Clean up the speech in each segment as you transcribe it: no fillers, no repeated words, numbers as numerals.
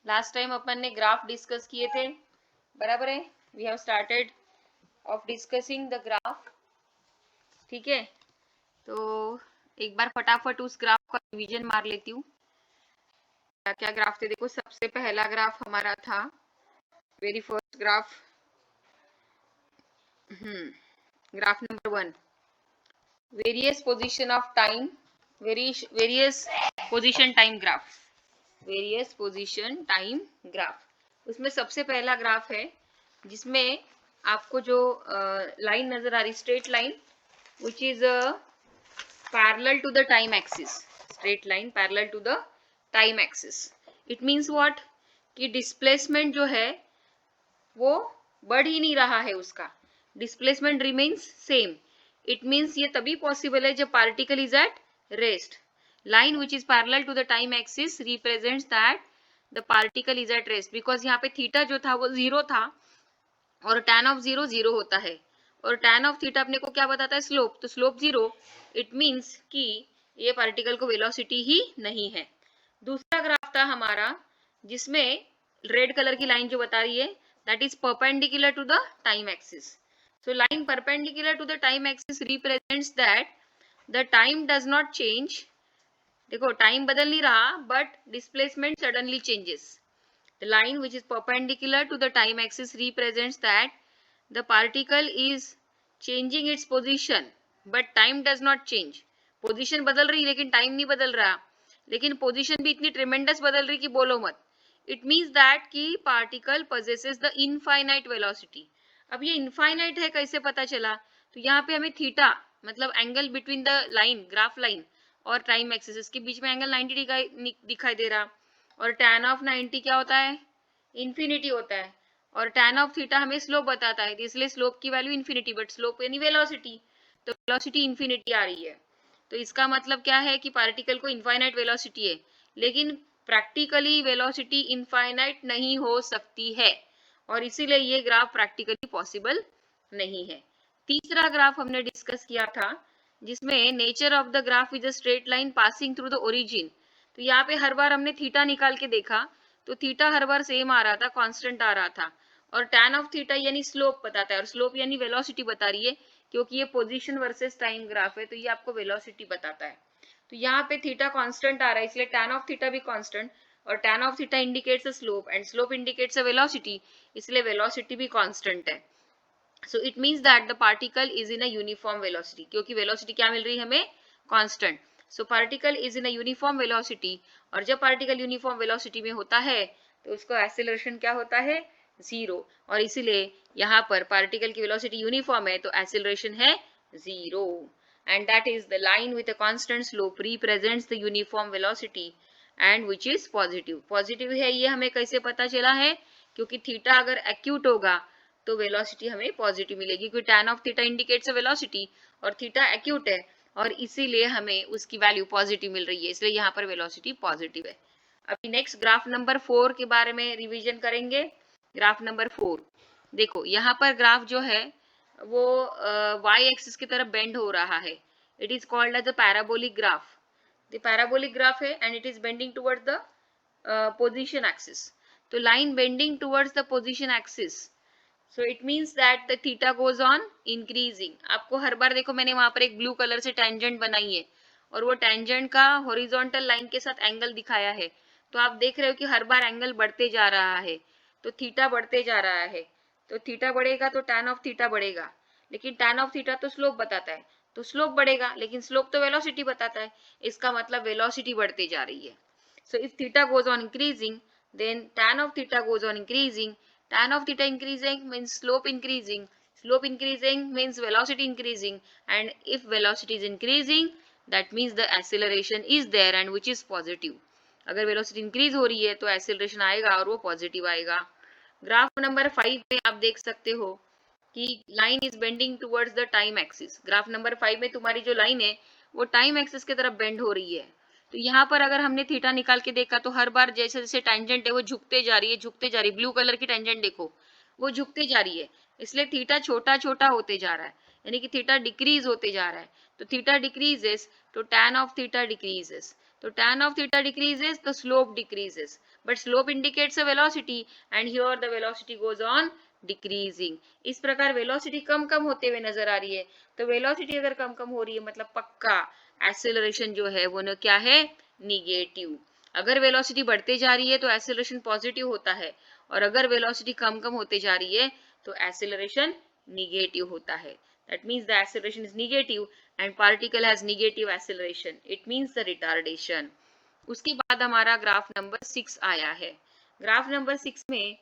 Last time अपन ने graph discuss किए थे, बराबर है। We have started off discussing the graph, ठीक है। तो एक बार फटाफट उस ग्राफ का रिवीजन मार लेती हूँ। क्या क्या ग्राफ थे, देखो सबसे पहला ग्राफ हमारा था, very first graph, graph number 1, various position of time, various position time graph, various position time graph. उसमें सबसे पहला ग्राफ है जिसमें आपको जो लाइन नजर आ रही, straight line which is parallel to the time axis, straight line parallel to the time axis. It means what, कि डिस्प्लेसमेंट जो है वो बढ़ ही नहीं रहा है, उसका displacement remains same. It means ये तभी पॉसिबल है जब particle is at rest. line which is parallel to the time axis represents that the particle is at rest, because यहाँ पे थीटा जो था वो 0 था और tan of 0 0 होता है, और tan of थीटा अपने को क्या बताता है, स्लोप, तो स्लोप 0, इट मीन्स कि ये पार्टिकल को वेलोसिटी ही नहीं है। दूसरा ग्राफ था हमारा जिसमें रेड कलर की लाइन जो बता रही है, that is perpendicular to the time axis. So line perpendicular to the time axis represents that the time does not change, देखो टाइम बदल नहीं रहा but displacement suddenly changes. The line which is perpendicular to the time axis represents that the particle is changing its position but time does not change. Position बदल रही लेकिन time नहीं बदल रहा, लेकिन पोजिशन भी इतनी ट्रिमेंडस बदल रही कि बोलो मत। इट मीन्स दैट कि particle possesses the infinite velocity. अब ये इनफाइनाइट है कैसे पता चला, तो यहाँ पे हमें थीटा मतलब angle between the line, graph line और टाइम एक्सिस के बीच में एंगल 90 दिखाई दे रहा, और tan ऑफ 90 क्या होता है, इन्फिनिटी होता है, और tan ऑफ थीटा हमें स्लोप बताता है, इसलिए स्लोप की वैल्यू इन्फिनिटी, बट स्लोप यानी वेलोसिटी, तो वेलोसिटी इन्फिनिटी आ रही है। तो इसका मतलब क्या है कि पार्टिकल को इनफाइनाइट वेलोसिटी है, लेकिन प्रैक्टिकली वेलोसिटी इनफाइनाइट नहीं हो सकती है, और इसीलिए ये ग्राफ प्रैक्टिकली पॉसिबल नहीं है। तीसरा ग्राफ हमने डिस्कस किया था जिसमें nature of the graph is a straight line passing through the origin. तो यहाँ पे हर बार हमने थीटा निकाल के देखा, तो थीटा हर बार सेम आ रहा था, कांस्टेंट आ रहा था, और tan ऑफ थीटा यानी स्लोप बताता है, और स्लोप यानी वेलोसिटी बता रही है, क्योंकि ये पोजीशन वर्सेस टाइम ग्राफ है तो ये आपको वेलोसिटी बताता है। तो यहाँ पे थीटा कांस्टेंट आ रहा है इसलिए tan ऑफ थीटा भी कांस्टेंट, और tan of theta indicates a slope and slope indicates a velocity, इसलिए वेलोसिटी भी कांस्टेंट है। सो it means that the particle is in a uniform velocity, क्योंकि वेलोसिटी क्या मिल रही है हमें, constant. So particle is in a uniform velocity, और जब पार्टिकल यूनिफॉर्म वेलोसिटी में होता है तो उसको एक्सेलरेशन क्या होता है, 0, और इसीलिए यहाँ पर पार्टिकल की वेलोसिटी यूनिफॉर्म है तो एक्सेलरेशन है 0, and that is the line with a constant slope represents the uniform velocity and which is positive. Positive है ये हमें कैसे पता चला है, क्योंकि थीटा अगर एक्यूट होगा तो वेलोसिटी हमें पॉजिटिव मिलेगी, क्योंकि tan of theta indicates a velocity और थीटा एक्यूट है, और इसीलिए हमें उसकी वैल्यू पॉजिटिव मिल रही है, इसलिए यहाँ पर वेलोसिटी पॉजिटिव है। अभी नेक्स्ट ग्राफ नंबर 4 के बारे में रिवीजन करेंगे। ग्राफ नंबर 4, देखो यहाँ पर ग्राफ जो है वो y एक्सिस की तरफ बेंड हो रहा है, it is called as a parabolic graph. The parabolic graph है and it is bending towards the position axis. तो line bending towards the position axis, so it means that the theta goes on increasing. आपको हर बार देखो मैंने वहां पर एक blue colour से टेंजेंट बनाई है, और वो टेंजेंट का हॉरिजॉन्टल लाइन के साथ एंगल दिखाया है, तो आप देख रहे हो कि हर बार एंगल बढ़ते जा रहा है, तो थीटा बढ़ते जा रहा है, तो थीटा बढ़ेगा तो tan ऑफ थीटा बढ़ेगा, लेकिन tan ऑफ थीटा तो स्लोप बताता है, तो स्लोप बढ़ेगा, लेकिन स्लोप तो वेलोसिटी बताता है, इसका मतलब वेलोसिटी बढ़ते जा रही है। So if theta goes on increasing, then tan of theta goes on increasing. Tan of theta increasing means slope increasing. Slope increasing means velocity increasing. And if velocity is increasing, that means the acceleration is there and which is positive. अगर velocity increase हो रही है तो acceleration आएगा और वो positive आएगा। Graph number 5 में आप देख सकते हो कि line is bending towards the time axis. Graph number 5 में तुम्हारी जो लाइन है वो टाइम एक्सिस की तरफ बेंड हो रही है, तो यहाँ पर अगर हमने थीटा निकाल के देखा तो हर बार जैसे जैसे टेंजेंट है वो झुकते जा रही है, झुकते जा रही है, ब्लू कलर की टेंजेंट देखो वो झुकते जा रही है, इसलिए थीटा छोटा छोटा होते जा रहा है, यानी कि थीटा डिक्रीज होते जा रहा है। तो थीटा डिक्रीजेस तो tan ऑफ थीटा डिक्रीजेस, तो tan ऑफ थीटा डिक्रीजेस तो slope decreases, but slope indicates a velocity and here the velocity goes on decreasing. इस प्रकार velocity कम कम होते हुए नजर आ रही है. तो velocity अगर कम कम हो रही है मतलब पक्का acceleration जो है वो न क्या है, निगेटिव. अगर वेलोसिटी बढ़ते जा रही है तो एक्सेलरेशन पॉजिटिव होता है और अगर वेलोसिटी कम कम होते जा रही है तो एक्सेलरेशन निगेटिव होता है. That means the acceleration is negative and particle has negative acceleration. It means the retardation. उसके बाद हमारा ग्राफ नंबर 6 आया है. ग्राफ नंबर 6 में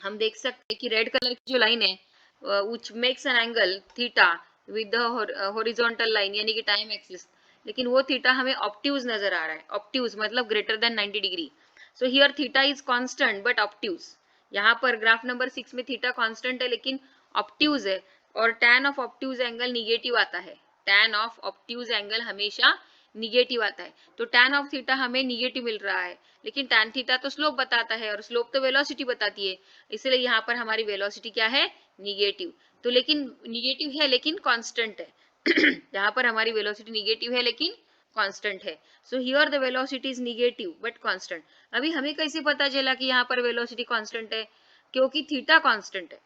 हम देख सकते हैं कि रेड कलर की जो लाइन है which makes an angle theta with the horizontal line यानी कि टाइम एक्सिस, लेकिन वो थीटा हमें ऑप्ट्यूज नजर आ रहा है. ऑप्ट्यूज मतलब greater than 90 degree. So here theta is constant but obtuse. यहाँ पर ग्राफ नंबर 6 में थीटा कांस्टेंट है लेकिन ऑप्ट्यूज है और tan of obtuse angle negative आता है. tan ऑफ ऑप्ट्यूज एंगल हमेशा निगेटिव आता है. तो tan ऑफ थीटा हमें निगेटिव मिल रहा है लेकिन tan थीटा तो स्लोप बताता है और स्लोप तो वेलोसिटी बताती है, इसलिए यहाँ पर हमारी वेलोसिटी क्या है, निगेटिव. तो लेकिन निगेटिव है लेकिन कांस्टेंट है. यहाँ पर हमारी वेलोसिटी निगेटिव है लेकिन कांस्टेंट है. So here the velocity is negative but constant. अभी हमें कैसे पता चला कि यहाँ पर वेलोसिटी कांस्टेंट है, क्योंकि थीटा कांस्टेंट है.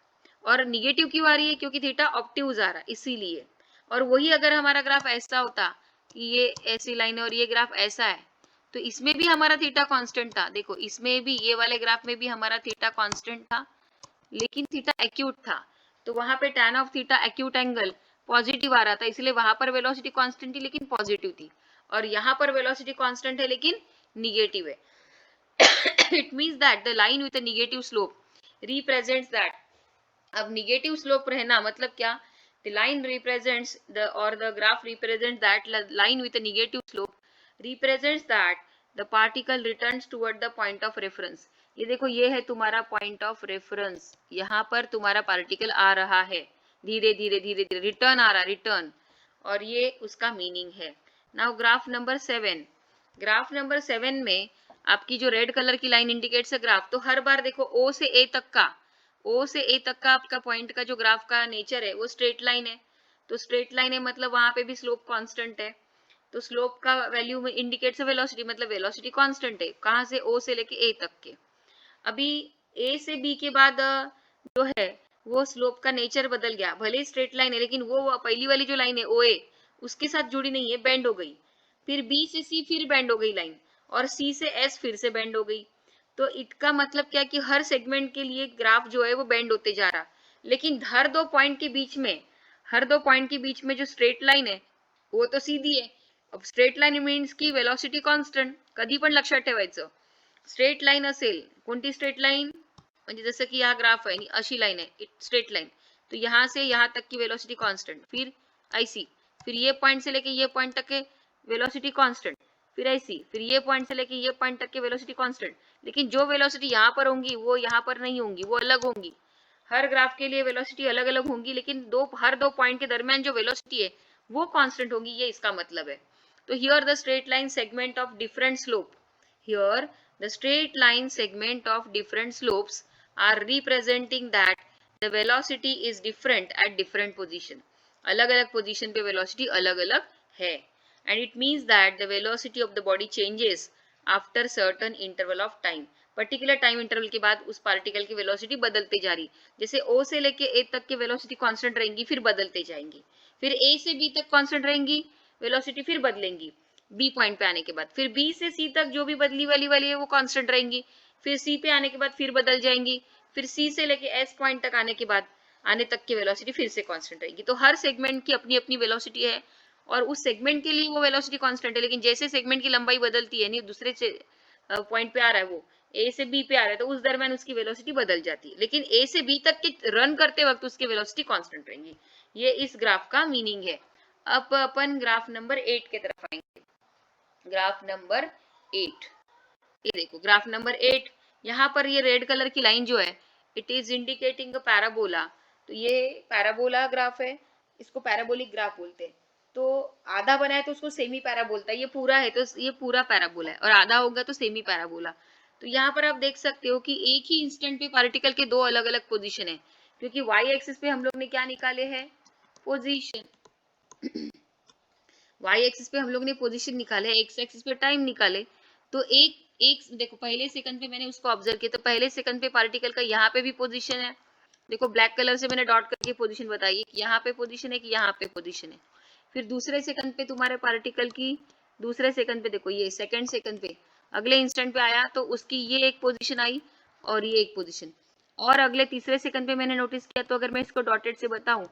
और निगेटिव क्यों आ रही है, क्योंकि थीटा ऑप्टिव्स आ रहा है इसीलिए. और वही अगर हमारा ग्राफ ऐसा होता कि ये ऐसी लाइन है और ये ग्राफ ऐसा है तो इसमें भी हमारा थीटा कांस्टेंट था. देखो इसमें भी, ये वाले ग्राफ में भी हमारा थीटा कांस्टेंट था लेकिन थीटा एक्यूट था. तो वहां पे tan of theta acute angle positive आ रहा था, इसलिए वहां पर वेलोसिटी कांस्टेंट थी लेकिन पॉजिटिव थी. और यहाँ पर वेलोसिटी कांस्टेंट है लेकिन निगेटिव है. It means that the line with a negative slope represents that. अब निगेटिव स्लोप रहना मतलब क्या, the line represents the graph represents that line with a negative slope represents that the particle returns toward the point of reference. ये देखो ये है तुम्हारा point of reference. यहाँ पर तुम्हारा पार्टिकल आ रहा है धीरे धीरे धीरे धीरे, रिटर्न आ रहा, रिटर्न. और ये उसका मीनिंग है. Now graph number 7. Graph number 7 में आपकी जो रेड कलर की लाइन इंडिकेट्स है ग्राफ, तो हर बार देखो O से A तक का, O से A तक का आपका पॉइंट का जो ग्राफ का नेचर है वो स्ट्रेट लाइन है. तो स्ट्रेट लाइन है मतलब वहां पे भी स्लोप कांस्टेंट है. तो स्लोप का वैल्यू में इंडिकेट्स वेलोसिटी, मतलब वेलोसिटी कांस्टेंट है कहां से, O से लेके A तक के. अभी A से B के बाद जो है वो स्लोप का नेचर बदल गया. भले स्ट्रेट लाइन है लेकिन वो पहली वाली जो लाइन है OA उसके साथ जुड़ी नहीं है, बेंड हो गई. फिर B से C फिर बेंड हो गई लाइन और C से S फिर से बेंड हो गई. तो इसका मतलब क्या कि हर सेगमेंट के लिए ग्राफ जो है वो बेंड होते जा रहा, लेकिन हर दो पॉइंट के बीच में, हर दो पॉइंट के बीच में जो स्ट्रेट लाइन है वो तो सीधी है. अब स्ट्रेट लाइन मीन्स की वेलोसिटी कॉन्स्टंट. कधी पण लक्षात ठेवायचं, स्ट्रेट लाइन असेल, कोणती स्ट्रेट लाइन म्हणजे जसं की हा ग्राफ आहे अशी लाइन है स्ट्रेट लाइन, तो यहाँ से यहाँ तक की वेलोसिटी कांस्टेंट, फिर ऐसी, फिर ये पॉइंट से लेके ये पॉइंट तक के वेलोसिटी कांस्टेंट, फिर ऐसी, फिर ये पॉइंट से लेके ये पॉइंट तक के वेलोसिटी कांस्टेंट. लेकिन जो वेलोसिटी यहाँ पर होंगी वो यहाँ पर नहीं होंगी, वो अलग होंगी. हर ग्राफ के लिए वेलोसिटी अलग अलग होंगी लेकिन हर दो पॉइंट के दरमियान जो वेलोसिटी है वो कांस्टेंट होगी, ये इसका मतलब है. तो here the straight line segment of different slope, here the straight line segment of different slopes are representing that the velocity is different at different position. अलग अलग position पे velocity अलग अलग है. And it means that the velocity of the body changes after certain interval of time. Particular time interval के बाद उस particle की वेलोसिटी बदलते जा रही. जैसे O से लेके A तक की वेलोसिटी कांस्टेंट रहेंगी फिर बदलते जाएंगी, फिर A से B तक कांस्टेंट रहेंगी वेलोसिटी फिर बदलेंगी B पॉइंट पे आने के बाद, फिर B से C तक जो भी बदली वाली है वो कांस्टेंट रहेंगी, फिर C पे आने के बाद फिर बदल जाएंगी, फिर C से लेके S पॉइंट तक आने के बाद आने तक की वेलोसिटी फिर से कांस्टेंट रहेगी. तो हर सेगमेंट की अपनी अपनी वेलोसिटी है और उस सेगमेंट के लिए वो वेलोसिटी कांस्टेंट है, लेकिन जैसे सेगमेंट की लंबाई बदलती है, नहीं दूसरे से पॉइंट पे आ रहा है वो A से B पे आ रहा है तो उस दरम्यान उसकी वेलोसिटी बदल जाती है, लेकिन A से B तक के रन करते वक्त उसकी वेलोसिटी कांस्टेंट रहेंगी. ये इस ग्राफ का मीनिंग है. अब अपन ग्राफ नंबर 8 की तरफ आएंगे. ग्राफ नंबर 8, ये देखो ग्राफ नंबर 8. यहाँ पर ये रेड कलर की लाइन जो है it is indicating a parabola. तो ये पैराबोला ग्राफ है, इसको पैराबोलिक ग्राफ बोलते हैं. तो आधा बना है तो उसको सेमी पैरा बोलता है, ये पूरा है तो ये पूरा पैराबोला है और आधा होगा तो सेमी पैराबोला. तो यहाँ पर आप देख सकते हो कि एक ही इंस्टेंट पे पार्टिकल के दो अलग अलग पोजीशन है, क्योंकि वाई एक्सिस पे हम लोग ने क्या निकाले हैं, पोजीशन. वाई एक्सिस पे हम लोग ने पोजीशन निकाले, एक्स एक्सिस पे टाइम निकाले. तो एक एक देखो पहले सेकंड पे मैंने उसको ऑब्जर्व किया, तो पहले सेकंड पे पार्टिकल का यहाँ पे भी पोजीशन है, देखो ब्लैक कलर से मैंने डॉट करके पोजीशन बताई कि यहाँ पे पोजीशन है कि यहाँ पे पोजीशन है। फिर दूसरे सेकंड पे तुम्हारे पार्टिकल की, दूसरे सेकंड पे देखो ये सेकंड सेकंड पे अगले इंस्टेंट पे आया तो उसकी ये एक पोजीशन आई और ये एक पोजीशन, और अगले तीसरे सेकंड पे मैंने नोटिस किया, तो अगर मैं इसको डॉटेड से बताऊं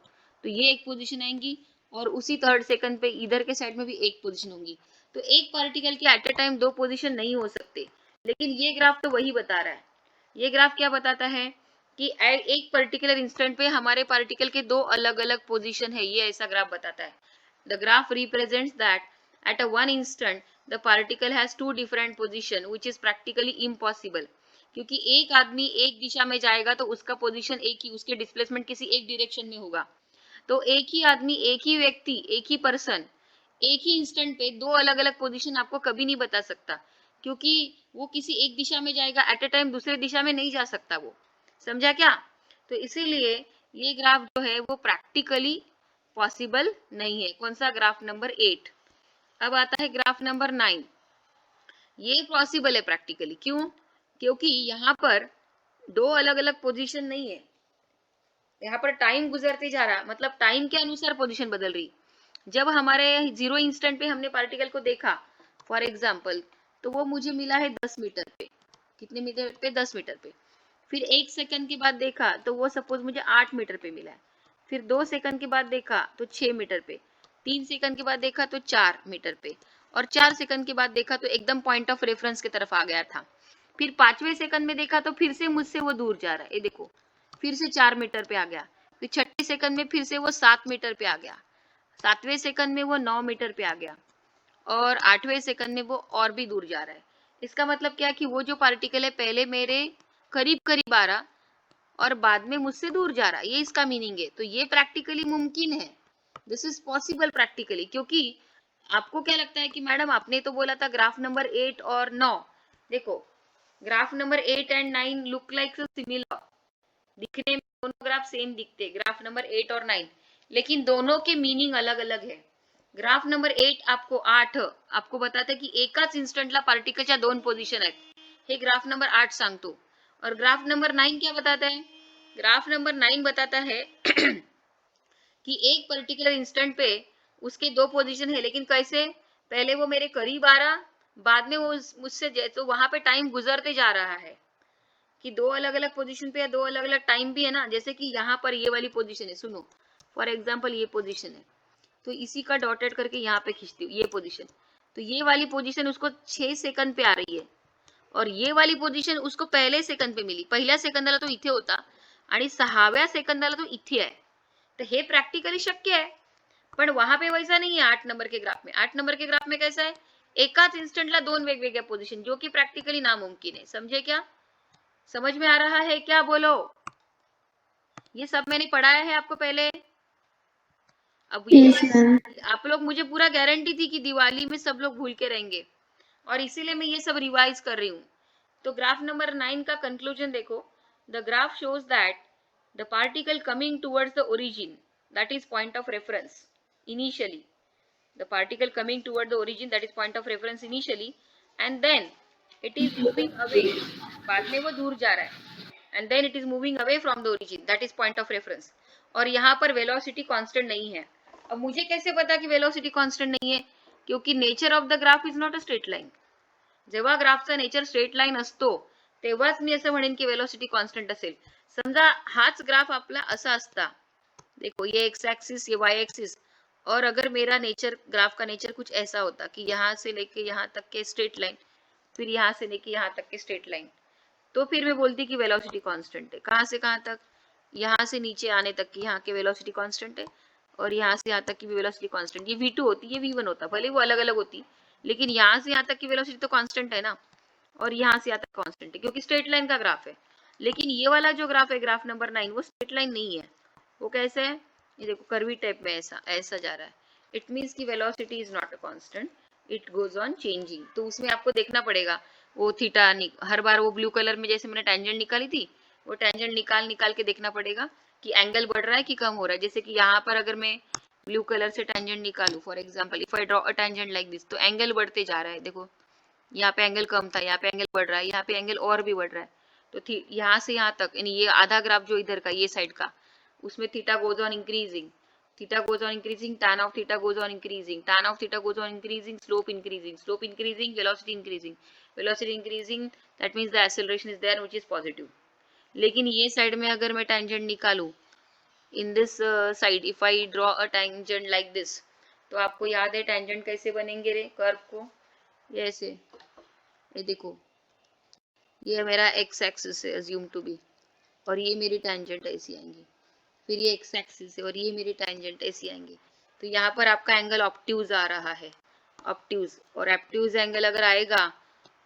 तो ये एक पोजीशन आएंगी और उसी थर्ड सेकंड पे इधर के साइड में भी एक पोजीशन होंगी। तो एक पार्टिकल की एट ए टाइम दो पोजीशन नहीं हो सकते, लेकिन ये ग्राफ तो वही बता रहा है। ये ग्राफ क्या बताता है कि एक पर्टिकुलर इंस्टेंट पे हमारे पार्टिकल के दो अलग अलग पोजीशन है, ये ऐसा ग्राफ बताता है। The graph represents that at a one instant the particle has two different position which is practically impossible, क्योंकि एक आदमी एक दिशा में जाएगा तो उसका पोजीशन एक ही, उसके डिस्प्लेसमेंट किसी एक डायरेक्शन में होगा। तो एक ही आदमी, एक ही व्यक्ति, एक ही पर्सन एक ही इंस्टेंट पे दो अलग अलग पोजीशन आपको कभी नहीं बता सकता, क्योंकि वो किसी एक दिशा में जाएगा, एट ए टाइम दूसरे दिशा में नहीं जा सकता वो, समझा क्या? तो इसीलिए ये ग्राफ जो है वो प्रैक्टिकली पॉसिबल नहीं है। कौन सा? Graph number 8। अब आता है ग्राफ नंबर 9। ये पॉसिबल है प्रैक्टिकली, क्यों? क्योंकि यहाँ पर दो अलग अलग पोजीशन नहीं है, यहाँ पर टाइम गुजरते जा रहा, मतलब टाइम के अनुसार पोजीशन बदल रही। जब हमारे जीरो इंस्टेंट पे हमने पार्टिकल को देखा फॉर एग्जाम्पल, तो वो मुझे मिला है 10 मीटर पे। कितने मीटर पे? 10 मीटर पे। फिर एक सेकंड के बाद देखा तो वो सपोज मुझे 8 मीटर पे मिला है। फिर 2 सेकंड के बाद देखा तो 6 मीटर पे। 3 सेकंड के बाद देखा तो 4 मीटर पे। और 4 सेकंड के बाद देखा तो एकदम पॉइंट ऑफ रेफरेंस की तरफ आ गया था। फिर 5वें सेकंड में देखा तो फिर से मुझसे वो दूर जा रहा है, ये देखो फिर से 4 मीटर पे आ गया। फिर 6ठे सेकंड में फिर से वो 7 मीटर पे आ गया। 7वें सेकंड में वो 9 मीटर पे आ गया और 8वें सेकंड में वो और भी दूर जा रहा है। इसका मतलब क्या कि वो जो पार्टिकल है पहले मेरे करीब करीब आ रहा और बाद में मुझसे दूर जा रहा, ये इसका मीनिंग है। तो ये प्रैक्टिकली मुमकिन है, दिस इज पॉसिबल प्रैक्टिकली। क्योंकि आपको क्या लगता है कि मैडम आपने तो बोला था ग्राफ नंबर 8 और 9, देखो graph number 8 and 9 look like similar, दिखने में दोनों ग्राफ सेम दिखते, ग्राफ नंबर 8 और 9, लेकिन दोनों के मीनिंग अलग अलग है। ग्राफ नंबर 8 आपको 8 आपको बताता है की एकाच इन्स्टंटला पार्टिकलच्या 2 पोझिशन आहेत, हे ग्राफ नंबर 8 सांगतो। और ग्राफ नंबर 9 क्या बताता है? ग्राफ नंबर 9 बताता है कि एक पर्टिकुलर इंस्टेंट पे उसके दो पोजीशन है, लेकिन कैसे? पहले वो मेरे करीब आ रहा, बाद में वो मुझसे, तो वहां पे टाइम गुजरते जा रहा है कि दो अलग अलग पोजीशन पे या दो अलग अलग टाइम भी है ना। जैसे कि यहाँ पर ये वाली पोजीशन है, सुनो फॉर एग्जांपल ये पोजीशन है, तो इसी का डॉटेड करके यहाँ पे खींचती हूँ ये पोजीशन। तो ये वाली पोजीशन उसको 6 सेकंड पे आ रही है और ये वाली पोजीशन उसको पहले सेकंड पे मिली। पहिल्या सेकंदाला तो इथे होता आणि 6व्या सेकंदाला तो इथे आहे। तो हे प्रॅक्टिकली शक्य आहे, पण वहां पे वैसा नहीं है 8 नंबर के ग्राफ में। 8 नंबर के ग्राफ में कैसा है? एकाच इंस्टेंटला दोन वेगवेगळ्या पोजीशन, जो कि प्रैक्टिकली नामुमकिन है। समझे क्या? समझ में आ रहा है क्या? बोलो। ये सब मैंने पढ़ाया है आपको पहले। अब ये आप लोग, मुझे पूरा गारंटी थी कि दिवाली में सब लोग भूल के रहेंगे और इसीलिए मैं ये सब रिवाइज कर रही हूँ। तो ग्राफ नंबर 9 का कंक्लूजन देखो, the graph shows that the particle coming towards the origin, that is point of reference initially, the particle coming toward the origin that is point of reference initially, and then it is moving away, बाद में वो दूर जा रहा है, and then it is moving away from the origin that is point of reference. और यहाँ पर वेलोसिटी कांस्टेंट नहीं है। अब मुझे कैसे पता कि वेलोसिटी कांस्टेंट नहीं है? क्योंकि nature of the graph is not a straight line. जेव्हा ग्राफचा नेचर स्ट्रेट लाईन असतो तेव्हाच मी असं म्हणेन की वेलोसिटी कॉन्स्टंट असेल। समजा हाच ग्राफ आपला असा असता, देखो ये एक्स एक्सिस ये वाई एक्सिस, और अगर मेरा नेचर, ग्राफ का नेचर कुछ ऐसा होता कि यहाँ से लेके यहाँ तक के स्ट्रेट लाइन, फिर यहाँ से लेके यहाँ तक के स्ट्रेट लाइन, तो फिर मैं बोलती कि वेलोसिटी कांस्टेंट है। कहाँ से कहाँ तक? यहाँ से नीचे आने तक की यहाँ के वेलोसिटी कांस्टेंट है, और यहाँ से यहाँ तक की भी वेलोसिटी कांस्टेंट। ये v2 होती, ये v1 होता, भले वो अलग अलग होती, लेकिन यहाँ से यहाँ तक की वेलोसिटी तो कांस्टेंट है ना, और यहाँ से यहाँ तक कांस्टेंट है क्योंकि स्ट्रेट लाइन का ग्राफ है। लेकिन ये वाला जो ग्राफ है ग्राफ नंबर 9, वो स्ट्रेट लाइन नहीं है, वो कैसे है? ये देखो कर्वी टाइप में ऐसा ऐसा जा रहा है। इट मीन्स की velocity is not a constant, it goes on changing. तो उसमें आपको देखना पड़ेगा वो थीटा, हर बार वो ब्लू कलर में जैसे मैंने टेंजेंट निकाली थी, वो टेंजेंट निकाल निकाल के देखना पड़ेगा कि एंगल बढ़ रहा है कि कम हो रहा है। जैसे कि यहाँ पर अगर मैं ब्लू कलर से टेंजेंट निकालू, for example if I draw a tangent like this, तो एंगल बढ़ते जा रहा है। देखो यहाँ पे एंगल कम था, यहाँ पे एंगल बढ़ रहा है, यहाँ पे एंगल और भी बढ़ रहा है। तो यहाँ से यहाँ तक, यानी ये आधा ग्राफ जो इधर का ये साइड का, उसमें theta goes on increasing, theta goes on increasing, tan of theta goes on increasing, tan of theta goes on increasing, slope increasing, velocity increasing, that means the acceleration is there which is positive. लेकिन ये side में अगर मैं tangent निकालूं, in this side if I draw a tangent like this, तो आपको याद है टेंजेंट कैसे बनेंगे रे कर्व को, ये ऐसे, ये देखो, ये मेरा एक्स एक्सिस है अज्यूम टू बी, और ये मेरी टेंजेंट ऐसी आएंगी, फिर ये एक्स एक्सिस है और ये मेरी टेंजेंट ऐसी आएंगी। तो यहाँ पर आपका एंगल ऑब्ट्यूज आ रहा है, ऑब्ट्यूज, और ऑब्ट्यूज एंगल अगर आएगा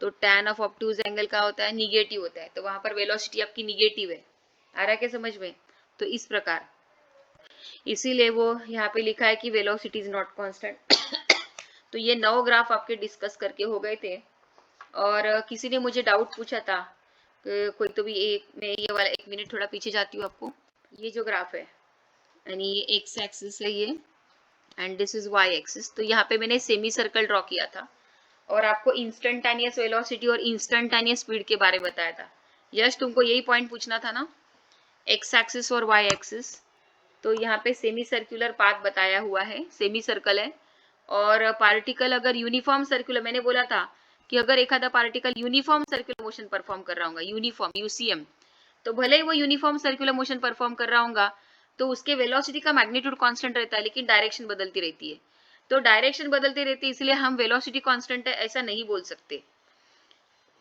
तो टैन ऑफ ऑब्ट्यूज एंगल का होता है निगेटिव होता है, तो वहां पर वेलोसिटी आपकी निगेटिव है। आ रहा है क्या समझ में? तो इस प्रकार, इसीलिए वो यहाँ पे लिखा है कि वेलोसिटी इज नॉट कांस्टेंट। तो ये 9 ग्राफ आपके डिस्कस करके हो गए थे, और किसी ने मुझे डाउट पूछा था कोई, तो भी एक, मैं ये वाला 1 मिनट थोड़ा पीछे जाती हूँ आपको। ये जो ग्राफ है, यानी ये एक्स एक्सिस है ये, and this is Y axis. तो यहाँ पे मैंने सेमी सर्कल ड्रॉ किया था और आपको इंस्टेंटेनियस वेलोसिटी और इंस्टेंटेनियस स्पीड के बारे में बताया था। यस, तुमको यही पॉइंट पूछना था ना, एक्स एक्सिस और वाई एक्सिस। तो यहाँ पे सेमी सर्कुलर पाथ बताया हुआ है, सेमी सर्कल है, और पार्टिकल अगर यूनिफॉर्म सर्कुलर, मैंने बोला था कि अगर एक आधा particle uniform circular motion perform कर रहा होगा, यूनिफॉर्म यूसीएम, तो भले ही वो यूनिफॉर्म सर्कुलर मोशन परफॉर्म कर रहा होगा तो उसके वेलोसिटी का मैग्नीट्यूड कांस्टेंट रहता है, लेकिन डायरेक्शन बदलती रहती है। तो डायरेक्शन बदलती रहती है, इसलिए हम वेलोसिटी कांस्टेंट है ऐसा नहीं बोल सकते।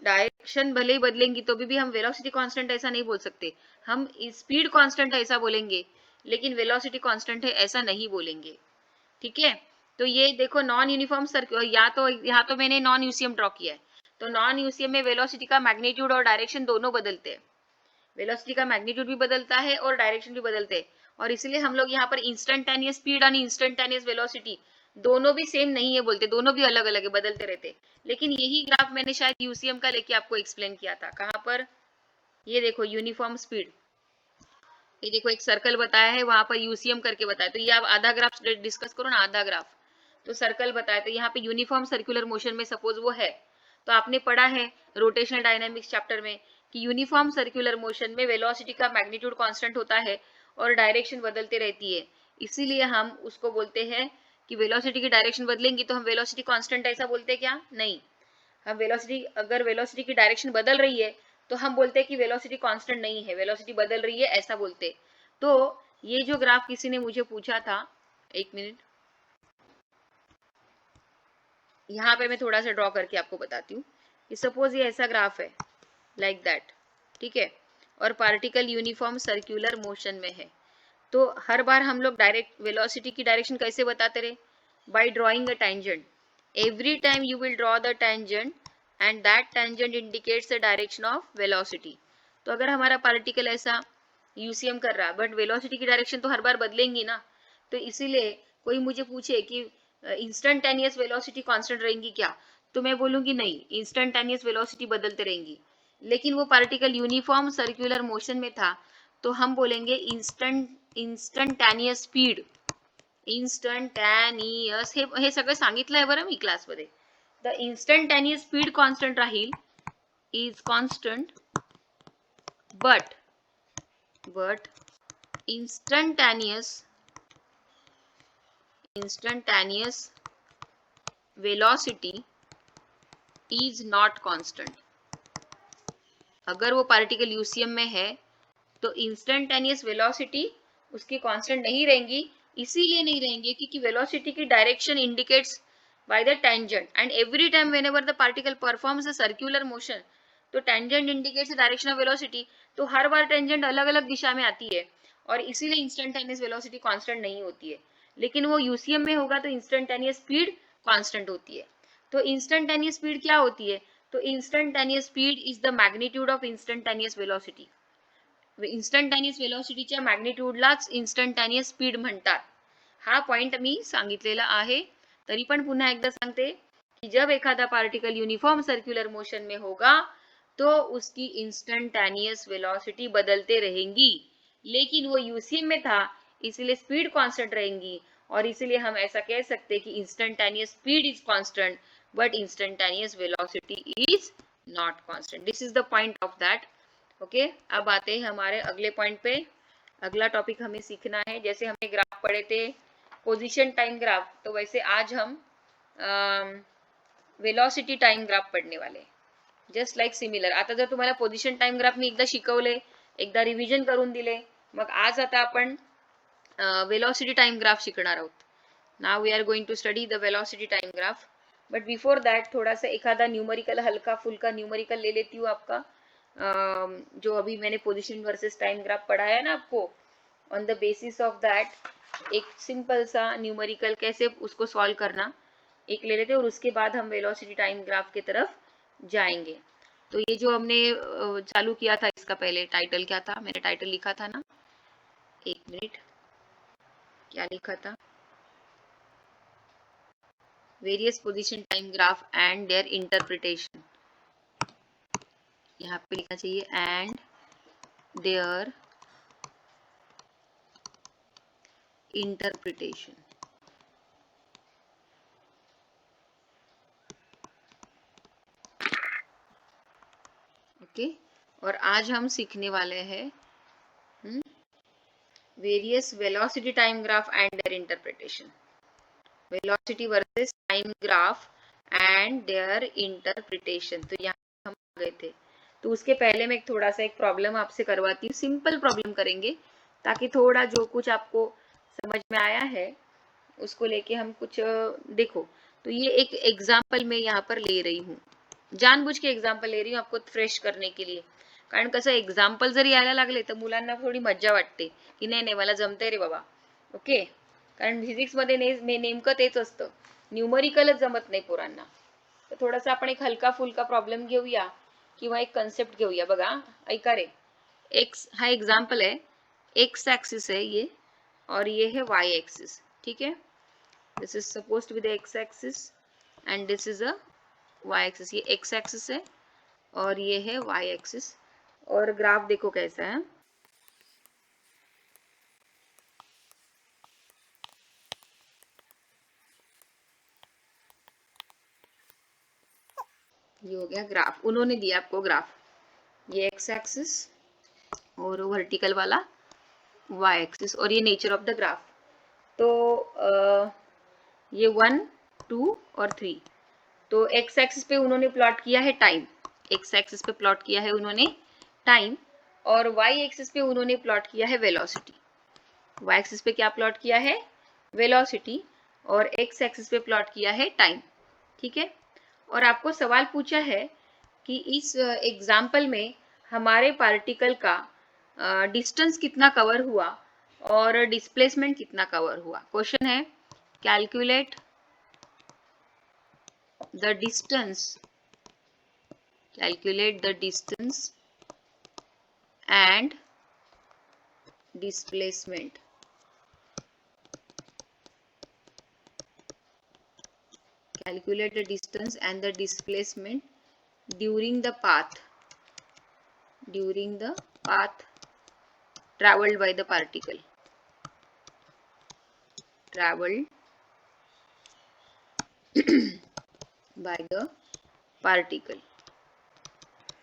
डायरेक्शन भले ही बदलेंगी तो भी हम वेलोसिटी कांस्टेंट ऐसा नहीं बोल सकते। हम स्पीड कांस्टेंट है ऐसा बोलेंगे, लेकिन वेलोसिटी कांस्टेंट है ऐसा नहीं बोलेंगे। ठीक है, तो ये देखो नॉन यूनिफॉर्म सर्कुलर, यहाँ तो मैंने नॉन यूसीएम ड्रॉ किया है। तो नॉन यूसीएम में वेलोसिटी का मैग्नीट्यूड और डायरेक्शन दोनों बदलते हैं, वेलोसिटी का मैग्नीट्यूड भी बदलता है और डायरेक्शन भी बदलते हैं, और इसलिए हम लोग यहाँ पर इंस्टेंटेनियस स्पीड और इंस्टेंटेनियस वेलोसिटी दोनों भी सेम नहीं है बोलते, दोनों भी अलग अलग है, बदलते रहते। लेकिन यही ग्राफ मैंने शायद यूसीएम का लेके आपको एक्सप्लेन किया था। कहाँ पर? ये देखो यूनिफॉर्म स्पीड, ये देखो एक सर्कल बताया है, वहां पर यूसीएम करके बताया। तो ये आप आधा ग्राफ डिस्कस करो ना, आधा ग्राफ, तो सर्कल बताया। तो यहाँ पे यूनिफॉर्म सर्कुलर मोशन में सपोज वो है, तो आपने पढ़ा है रोटेशनल डायनामिक्स चैप्टर में कि यूनिफॉर्म सर्कुलर मोशन में वेलोसिटी का मैग्नीट्यूड कांस्टेंट होता है और डायरेक्शन बदलते रहती है। इसीलिए हम उसको बोलते हैं कि वेलोसिटी की डायरेक्शन बदलेंगी तो हम वेलोसिटी कांस्टेंट ऐसा बोलते हैं क्या? नहीं, हम वेलोसिटी, अगर वेलोसिटी की डायरेक्शन बदल रही है तो हम बोलते हैं कि वेलोसिटी कांस्टेंट नहीं है, वेलोसिटी बदल रही है ऐसा बोलते। तो ये जो ग्राफ किसी ने मुझे पूछा था, 1 मिनट, यहाँ पे मैं थोड़ा सा ड्रॉ करके आपको बताती हूँ कि सपोज ये ऐसा ग्राफ है लाइक दैट, ठीक है, और पार्टिकल यूनिफॉर्म सर्कुलर मोशन में है। तो हर बार हम लोग डायरेक्ट वेलोसिटी की डायरेक्शन कैसे बताते रहे? Bye drawing a tangent. Every time you will draw the tangent and that tangent indicates the direction of velocity. तो अगर हमारा पार्टिकल ऐसा यूसीएम कर रहा है बट वेलोसिटी की डायरेक्शन तो हर बार बदलेंगी ना, तो इसीलिए कोई मुझे पूछे कि इंस्टेंटेनियस वेलोसिटी कांस्टेंट रहेंगी क्या, तो मैं बोलूंगी नहीं, इंस्टेंटेनियस वेलोसिटी बदलते रहेंगी। लेकिन वो पार्टिकल यूनिफॉर्म सर्कुलर मोशन में था, तो हम बोलेंगे इंस्टंटेनियस स्पीड, इंस्टंटेनियस, हे सगळं सांगितलं आहे बरं मी क्लासमध्ये। The instantaneous speed constant Raheel, is constant, but instantaneous velocity is not constant। अगर वो पार्टिकल यूसीएम में है तो इंस्टेंटेनियस वेलोसिटी उसकी कांस्टेंट नहीं रहेंगी। इसीलिए नहीं रहेंगे क्योंकि वेलोसिटी की direction indicates by the tangent, and every time whenever the particle performs a circular motion, तो tangent indicates the direction of velocity. तो हर बार टेंजेंट अलग अलग दिशा में आती है और इसीलिए इंस्टेंटेनियस वेलोसिटी कांस्टेंट नहीं होती है। लेकिन वो यूसीएम में होगा तो इंस्टेंटेनियस स्पीड कांस्टेंट होती है। तो इंस्टेंटेनियस स्पीड क्या होती है? तो instantaneous speed is the magnitude of instantaneous velocity. Instantaneous वेलोसिटीच्या मॅग्निट्यूडलाच इंस्टंटेनियस स्पीड म्हणतात। हा पॉइंट मी सांगितलेला आहे, तरी पण पुन्हा एकदा सांगते कि जब एखादा पार्टिकल यूनिफॉर्म सर्कुलर मोशन में होगा तो उसकी इंस्टंटेनियस वेलोसिटी बदलते रहेंगी, लेकिन वो यूसीएम में था इसलिए स्पीड कांस्टेंट रहेंगी, और इसलिए हम ऐसा कह सकते कि instantaneous speed is constant but instantaneous velocity is not constant. This is the point of that. Okay, अब आते हैं हमारे अगले पॉइंट पे. अगला टॉपिक हमें सीखना है. जैसे हमने ग्राफ पढ़े थे पोजीशन टाइम ग्राफ, तो वैसे आज हम वेलोसिटी टाइम ग्राफ पढ़ने वाले. Just like similar. आता जर तुम्हाला पोझिशन टाइम ग्राफ मी एकदा शिकवले, एकदा रिव्हिजन करून दिले, मग आज आता आपण वेलोसिटी टाइम ग्राफ शिकणार आहोत. Now we are going to study the velocity time graph. But before that थोड़ा सा एखादा न्यूमेरिकल, हल्का फुल्का न्यूमेरिकल ले लेती हूँ आपका. जो अभी मैंने पोजीशन वर्सेस टाइम ग्राफ पढ़ाया है ना आपको, on the basis of that एक सिंपल सा न्यूमेरिकल कैसे उसको सॉल्व करना एक ले लेते हैं, और उसके बाद हम वेलोसिटी टाइम ग्राफ की तरफ जाएंगे. तो ये जो हमने चालू किया था, इसका पहले टाइटल क्या था? मैंने टाइटल लिखा था ना, एक मिनट, क्या लिखा था? Various position time graph and there interpretation. यहाँ पे लिखना चाहिए एंड देयर इंटरप्रिटेशन. ओके, और आज हम सीखने वाले हैं various velocity time graph and there interpretation. Velocity versus time graph and there interpretation. तो यहाँ हम आ गए थे. तो उसके पहले मैं थोड़ा सा एक प्रॉब्लम आपसे करवाती हूँ. सिंपल प्रॉब्लम करेंगे ताकि थोड़ा जो कुछ आपको समझ में आया है उसको लेके हम कुछ देखो. तो ये एक एग्जाम्पल मैं यहाँ पर ले रही हूँ, जानबूझ के एग्जाम्पल ले रही हूँ आपको फ्रेश करने के लिए. कारण कसं एक्झाम्पल जरी यायला लागले तर मुलांना थोडी मज्जा वाटते की नाही मला जमतंय रे बाबा. ओके, कारण फिजिक्स मध्ये नेमकं तेच असतं, न्यूमरिकलच जमत नाही पोरांना. तर थोडासा आपण एक हलका फुलका प्रॉब्लेम घेऊया किंवा एक कन्सेप्ट घेऊया. बघा, ऐका रे, एक्स हा एग्जाम्पल है, एक्स एक्सिस है ये, और ये है वाई एक्सिस. ठीक है, this is supposed with X axis and this is a Y axis. ये एक्स एक्सिस है और ये है वाई एक्सिस. और ग्राफ देखो कैसा है. ये हो गया ग्राफ. उन्होंने दिया आपको ग्राफ, ये एक्स एक्सिस और वर्टिकल वाला वाई एक्सिस, और ये नेचर ऑफ द ग्राफ. तो ये 1, 2 और 3. तो एक्स एक्सिस पे उन्होंने प्लॉट किया है टाइम, एक्स एक्सिस पे प्लॉट किया है उन्होंने टाइम, और वाई एक्सिस पे उन्होंने प्लॉट किया है वेलोसिटी. वाई एक्सिस पे क्या प्लॉट किया है? वेलोसिटी. और एक्स एक्सिस पे प्लॉट किया है टाइम. ठीक है, और आपको सवाल पूछा है कि इस एग्जाम्पल में हमारे पार्टिकल का डिस्टेंस कितना कवर हुआ और डिस्प्लेसमेंट कितना कवर हुआ. क्वेश्चन है calculate the distance and displacement. Calculate the distance and the displacement during the path traveled by the particle. by the particle.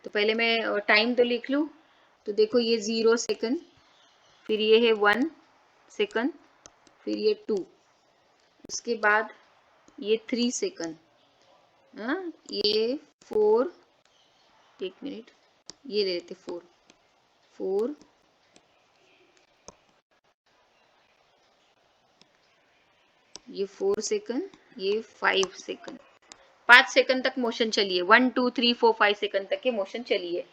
तो पहले मैं टाइम तो लिख लूँ. तो देखो ये 0 सेकंड, फिर ये है 1 सेकंड, फिर ये 2, उसके बाद ये 3 सेकंड, ये 4, एक मिनट, ये ले लेते 4, ये 4 सेकंड, ये 5 सेकंड. 5 सेकंड तक मोशन चलिए, 1 2 3 4 5 सेकंड तक के मोशन चलिए.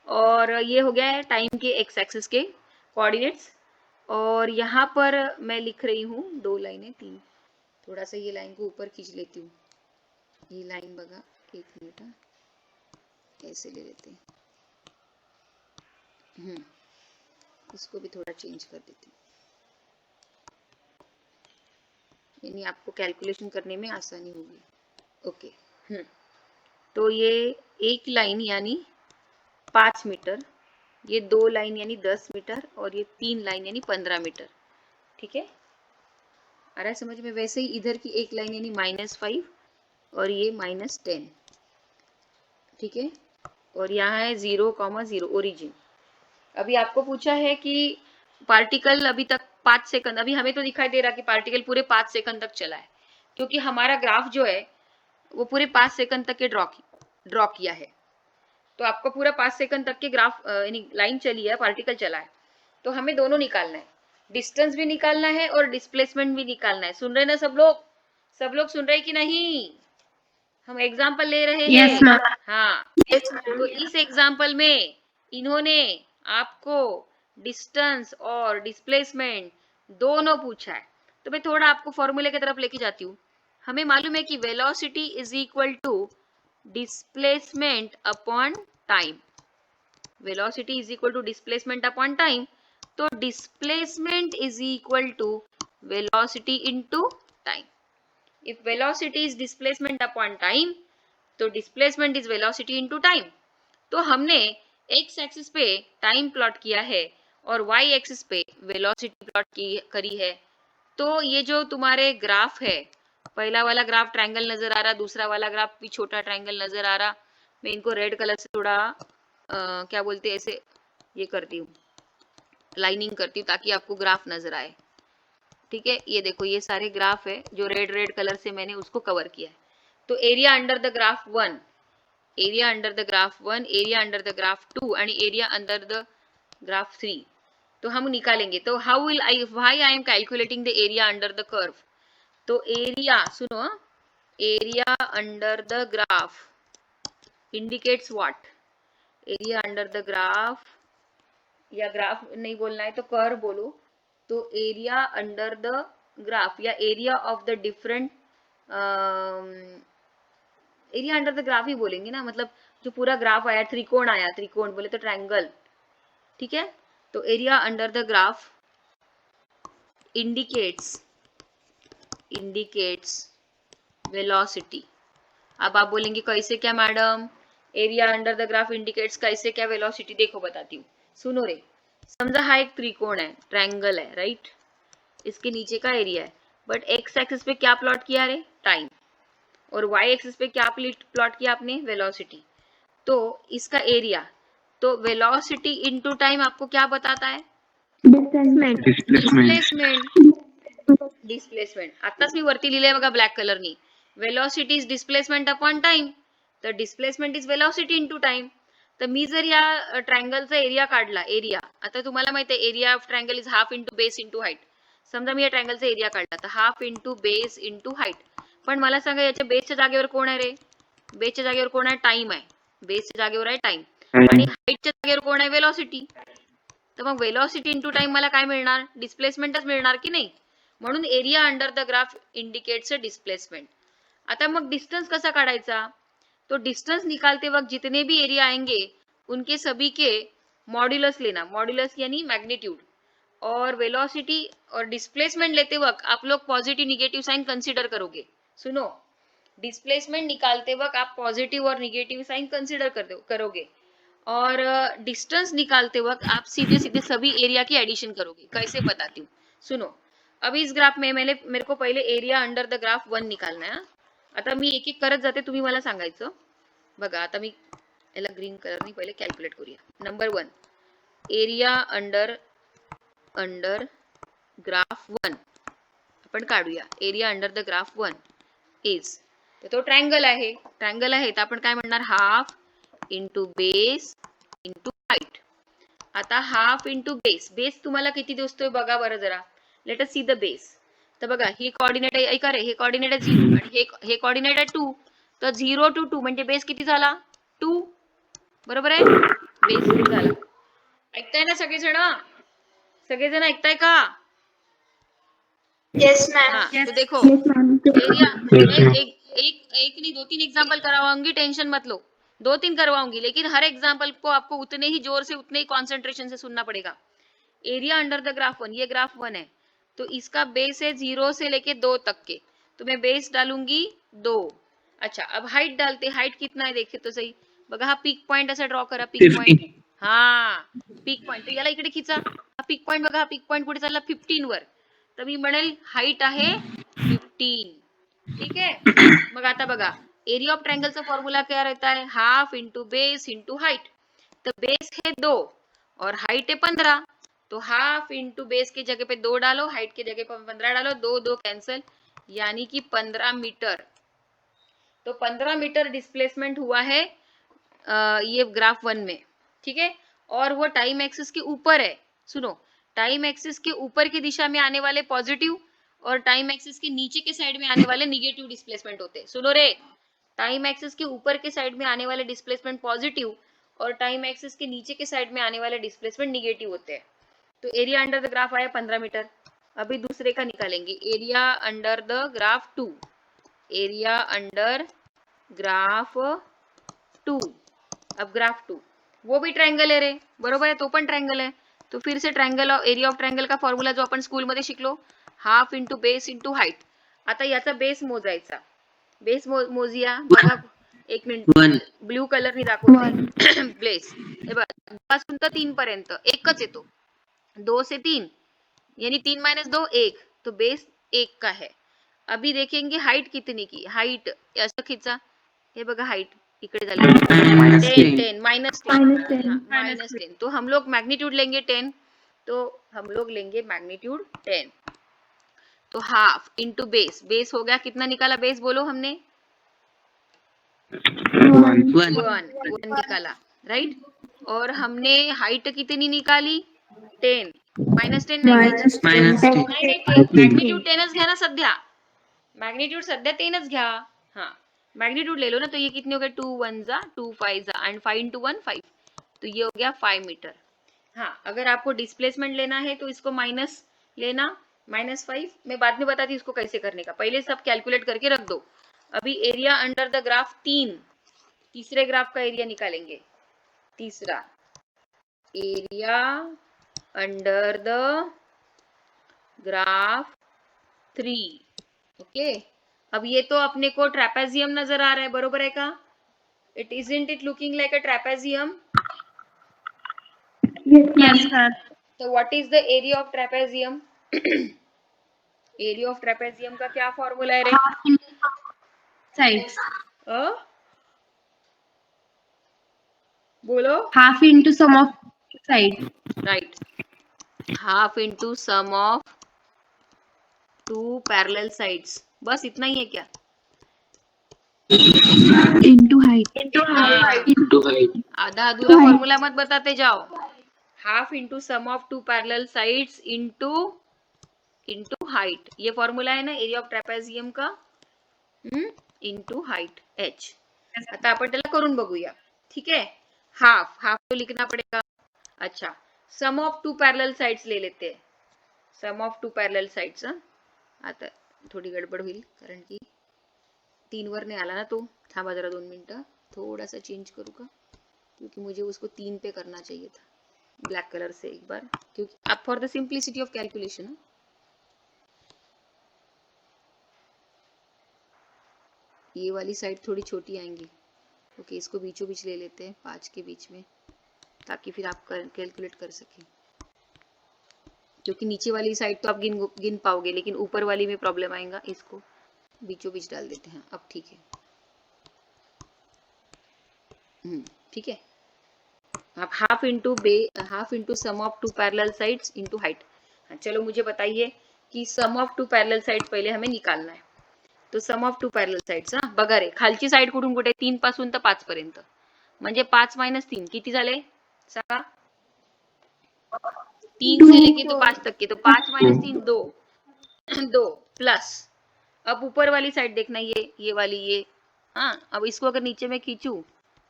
और ये हो गया है टाइम के एक्स एक्सिस के कोऑर्डिनेट्स. और यहाँ पर मैं लिख रही हूँ 2 लाइनें, 3, थोड़ा सा ये लाइन को ऊपर खींच लेती हूँ. ये लाइन बघा, एक मिनट, ऐसे ले लेते हैं. इसको भी थोड़ा चेंज कर देती हूँ, यानी आपको कैलकुलेशन करने में आसानी होगी. ओके. तो ये एक लाइन यानी 5 मीटर, ये 2 लाइन यानी 10 मीटर, और ये 3 लाइन यानी 15 मीटर. ठीक है, आ रहा है समझ में? वैसे ही इधर की एक लाइन यानी -5 और ये -10, ठीक है। और यहाँ है 0,0 ओरिजिन। अभी आपको पूछा है कि पार्टिकल अभी तक 5 सेकंड, अभी हमें तो दिखाई दे रहा कि पार्टिकल पूरे 5 सेकंड तक चला है, क्योंकि हमारा ग्राफ जो है वो पूरे 5 सेकंड तक के ड्रॉ किया है। तो आपको पूरा 5 सेकंड तक के ग्राफ यानी लाइन चली है, पार्टिकल चला है, तो हमें दोनों निकालना है, डिस्टेंस भी निकालना है और डिस्प्लेसमेंट भी निकालना है। सुन रहे ना सब लोग? सब लोग सुन रहे कि नहीं? हम एग्जाम्पल ले रहे हैं। Yes, ma'am. हाँ, Yes, तो ma'am. इस एग्जाम्पल में इन्होंने आपको डिस्टेंस और डिस्प्लेसमेंट दोनों पूछा है। तो मैं थोड़ा आपको फॉर्मूले की तरफ लेके जाती हूँ। हमें मालूम है कि velocity is equal to displacement upon time. Velocity is equal to displacement upon time, तो displacement is equal to velocity into time. If velocity is displacement upon time, तो displacement is velocity into time। तो हमने x axis पे time plot किया है और y axis पे velocity plot करी है। तो ये जो तुम्हारे ग्राफ है, पहला वाला ग्राफ ट्रायंगल नजर आ रहा, दूसरा वाला ग्राफ भी छोटा ट्रायंगल नजर आ रहा। मैं इनको रेड कलर से थोड़ा क्या बोलते हैं, ऐसे ये करती हूँ, लाइनिंग करती हूँ ताकि आपको ग्राफ नजर आए, ठीक है। ये देखो, ये सारे ग्राफ है जो रेड रेड कलर से मैंने उसको कवर किया है। तो area under the graph 1, area under the graph 1, area under the graph 2 आणि एरिया अंडर द ग्राफ 3 तो हम निकालेंगे। तो how will I, why I am calculating the area under the curve. तो एरिया, सुनो, area under the graph indicates what, area under the graph, या graph नहीं बोलना है तो कर्व बोलो। तो एरिया अंडर द ग्राफ या area of the different, area under the graph ही बोलेंगे ना, मतलब जो पूरा ग्राफ आया, त्रिकोण आया, त्रिकोण बोले तो ट्रायंगल, ठीक है। तो area under the graph indicates velocity. अब आप बोलेंगे कैसे क्या madam, area under the graph indicates कैसे क्या वेलोसिटी? देखो बताती हूँ, सुनो रे। समझा, हा एक त्रिकोण है, ट्रायंगल है, राइट। इसके नीचे का एरिया है, बट एक्स एक्सिस पे क्या प्लॉट किया रे? टाइम। और वाई एक्सिस पे क्या प्लॉट किया आपने? वेलोसिटी। तो इसका एरिया, तो वेलोसिटी इनटू टाइम आपको क्या बताता है? डिस्प्लेसमेंट। डिस्प्लेसमेंट आताच मी वरती लिहिलंय बघा ब्लॅक कलरनी, velocity is displacement upon time, तर displacement is velocity into time. तर मी जर या ट्रायंगलचा एरिया काढला, एरिया, आता तुम्हाला माहिती आहे area of triangle is half into base into height. समजा मी या ट्रायंगलचा एरिया काढला तर half into base into height, पण मला सांगा याच्या बेसच्या जागेवर कोण आहे रे? बेसच्या जागेवर कोण आहे? टाइम आहे, बेसच्या जागेवर आहे टाइम, आणि हाईटच्या जागेवर कोण आहे? वेलोसिटी। तर मग वेलोसिटी इंटू टाइम मला काय मिळणार? डिस्प्लेसमेंटच मिळणार की नाही? म्हणून area under the graph indicates displacement. आता मग डिस्टेंस कसा काढायचा? तो डिस्टेंस निकालते वक्त जितने भी एरिया आएंगे उनके सभी के मॉड्यूलस लेना, मॉड्यूलस यानी मैग्नीट्यूड। और वेलोसिटी और डिस्प्लेसमेंट लेते वक्त आप लोग पॉजिटिव निगेटिव साइन कंसीडर करोगे। सुनो, डिस्प्लेसमेंट निकालते वक्त आप पॉजिटिव और निगेटिव साइन कंसीडर करोगे, और डिस्टेंस निकालते वक्त आप सीधे सीधे सभी एरिया की एडिशन करोगे। कैसे बताती हूँ, सुनो। अभी इस ग्राफ में मेरे को पहले एरिया अंडर द ग्राफ 1 निकालना है। आता मी एक एक करत जाते, तुम्ही मला सांगायचं बघा। आता मी याला ग्रीन कलरनी पहिले कॅल्क्युलेट करूया। नंबर 1, एरिया अंडर ग्राफ 1 आपण काढूया। Area under the graph 1 is, तो ट्रायंगल आहे, ट्रायंगल आहे तर आपण काय म्हणणार? Half into base into height. आता हाफ इंटू बेस, बेस तुम्हाला किती दिसतोय बघा बरं जरा, let us see the base. तर बघा ही कोऑर्डिनेट आहे, ऐका रे, हे कोऑर्डिनेट आहे 0 आणि हे कोऑर्डिनेट आहे 2, तर 0 to 2 म्हणजे बेस किती झाला? 2, बरोबर आहे, बेस 2 झाला। ऐकताय ना सगळेजण? सगळेजण ऐकताय का? Yes, ma'am. हाँ, Yes. तो देखो Yes, ma'am. एरिया, Yes, मैं ma'am. एक नहीं 2-3 एग्जाम्पल करवाऊंगी, टेंशन मत लो। 2-3 करवाऊंगी, लेकिन हर एग्जाम्पल को आपको उतने ही जोर से, उतने ही कॉन्सेंट्रेशन से सुनना पड़ेगा। एरिया अंडर द ग्राफ 1, ये ग्राफ 1 है, तो इसका बेस है 0 से लेके 2 तक के, तो मैं बेस डालूंगी 2। अच्छा, अब हाइट डालते, हाइट कितना है देखे तो सही बघा। हा पीक पॉइंट असा ड्रॉ करा, पीक पॉइंट, हा पीक पॉइंट, तर याला इकडे खिचा। हा पीक पॉइंट बघा, हा पीक पॉइंट कुठे चालला? 15 वर, तर मी म्हणेल हाइट आहे 15, ठीक आहे. मग आता बघा एरिया ऑफ ट्रायंगलचा फॉर्म्युला क्या रहता है, half into base into height. तो बेस है 2 और हाइट है 15, तो हाफ इंटू बेस की जगह पे 2 डालो, हाइट की जगह पे 15 डालो, 2 2 कैंसिल, यानी कि 15 मीटर. तो 15 मीटर डिस्प्लेसमेंट हुआ है ये ग्राफ 1 में. ठीक है. और वो टाइम एक्सिस के ऊपर है. सुनो, टाइम एक्सिस के ऊपर की दिशा में आने वाले पॉजिटिव और टाइम एक्सिस के नीचे के साइड में आने वाले निगेटिव डिस्प्लेसमेंट होते हैं. सुनो रे, टाइम एक्सिस के ऊपर के साइड में आने वाले डिस्प्लेसमेंट पॉजिटिव और टाइम एक्सिस के नीचे के साइड में आने वाले डिस्प्लेसमेंट निगेटिव होते हैं. तो एरिया अंडर द ग्राफ आया 15 मीटर. अभी दूसरे का निकालेंगे, area under the graph 2. Area under graph 2. अब ग्राफ 2 वो भी ट्रायंगल आहे रे, बरोबर आहे, तो पण ट्रायंगल आहे. तो फिर से ट्रायंगल एरिया ऑफ ट्रायंगल का फॉर्म्युला जो आपण स्कूल मध्ये शिकलो, half into base into height. आता याचा बेस मोजायचा. बेस मोजूया. बघा एक मिनिट, ब्ल्यू कलरनी दाखवते बेस. हे बघा 2 पासून तर 3 पर्यंत एकच येतो. 2 से 3 यानी 3 माइनस 2 1, तो बेस 1 का है. अभी देखेंगे हाइट कितनी की. हाइट असं खिचा, हे बघा हाइट इकडे झाली 10 माइनस 10. तो हम लोग मैग्नीट्यूड लेंगे 10. तो हम लोग लेंगे मैग्नीट्यूड 10. तो हाफ इंटू बेस, बेस हो गया कितना निकाला बेस बोलो हमने, 1 निकाला, राइट. और हमने हाइट कितनी निकाली, 10. माइनस 10 नाही मॅग्निट्यूड 10च घ्या ना सध्या, मॅग्निट्यूड सध्या 10च घ्या. हा मैग्नीट्यूड ले लो ना, तो ये कितने हो गए, 2 1 जा 2 5 जा एंड 5 इंटू 1 5, तो ये हो गया 5 मीटर. हाँ, अगर आपको डिस्प्लेसमेंट लेना है तो इसको माइनस लेना, -5. मैं बाद में बताती हूँ इसको कैसे करने का, पहले सब कैलकुलेट करके रख दो. अभी एरिया अंडर द ग्राफ 3, तीसरे ग्राफ का एरिया निकालेंगे. तीसरा area under the graph 3. Okay. अब ये तो अपने को ट्रेपेजियम नजर आ रहा है, बरोबर है का. It isn't it looking like a trapezium. Yes, sir. तो what is the area of trapezium. Area of trapezium का क्या फॉर्मूला है रे, Sides. बोलो. Half into sum of sides. Right, half into sum of 2 parallel sides. बस इतना ही है क्या. Into height. आधा अधूरा फॉर्मूला मत बताते जाओ. Half into sum of 2 parallel sides into height, ये फॉर्मूला है ना एरिया ऑफ ट्रेपेजियम का. Into height h. आता आपण त्याला करून बघूया. ठीक है. हाफ हाफ तो लिखना पड़ेगा. अच्छा, सम ऑफ 2 पैरेलल साइड्स ले लेते हैं. सम ऑफ 2 पैरेलल साइड्स. आता थोडी गडबड होईल कारण की 3 वर नहीं आला ना तो. थांबा जरा 2 मिनटं, थोड़ा सा चेंज करूँ का, क्योंकि मुझे उसको 3 पे करना चाहिए था ब्लैक कलर से एक बार, क्योंकि अब for the simplicity of calculation. ये वाली साइड थोड़ी छोटी आएंगी. ओके, इसको बीचों बीच ले लेते हैं 5 के बीच में, ताकि फिर आप कैलकुलेट कर सकें. क्योंकि नीचे वाली साइड तो आप गिन पाओगे, लेकिन ऊपर वाली में प्रॉब्लम आएगा. इसको बीचों बीच डाल देते हैं. अब ठीक है. ठीक है. अब half into sum of 2 parallel sides into height. चलो मुझे बताइए कि सम ऑफ 2 पैरेलल साइड पहले हमें निकालना है. तो सम ऑफ 2 पैरेलल साइड्स. बघा रे, खालची साइड कुठून कुठे, 3 पासून तर 5 पर्यंत, म्हणजे 5 माइनस 3 किती झाले सांगा. 3 से लेके तो 5 तक के, तो 5 माइनस 3 2 2 प्लस. अब ऊपर वाली साइड देखना, ये वाली ये. हाँ, अब इसको अगर नीचे में खींचू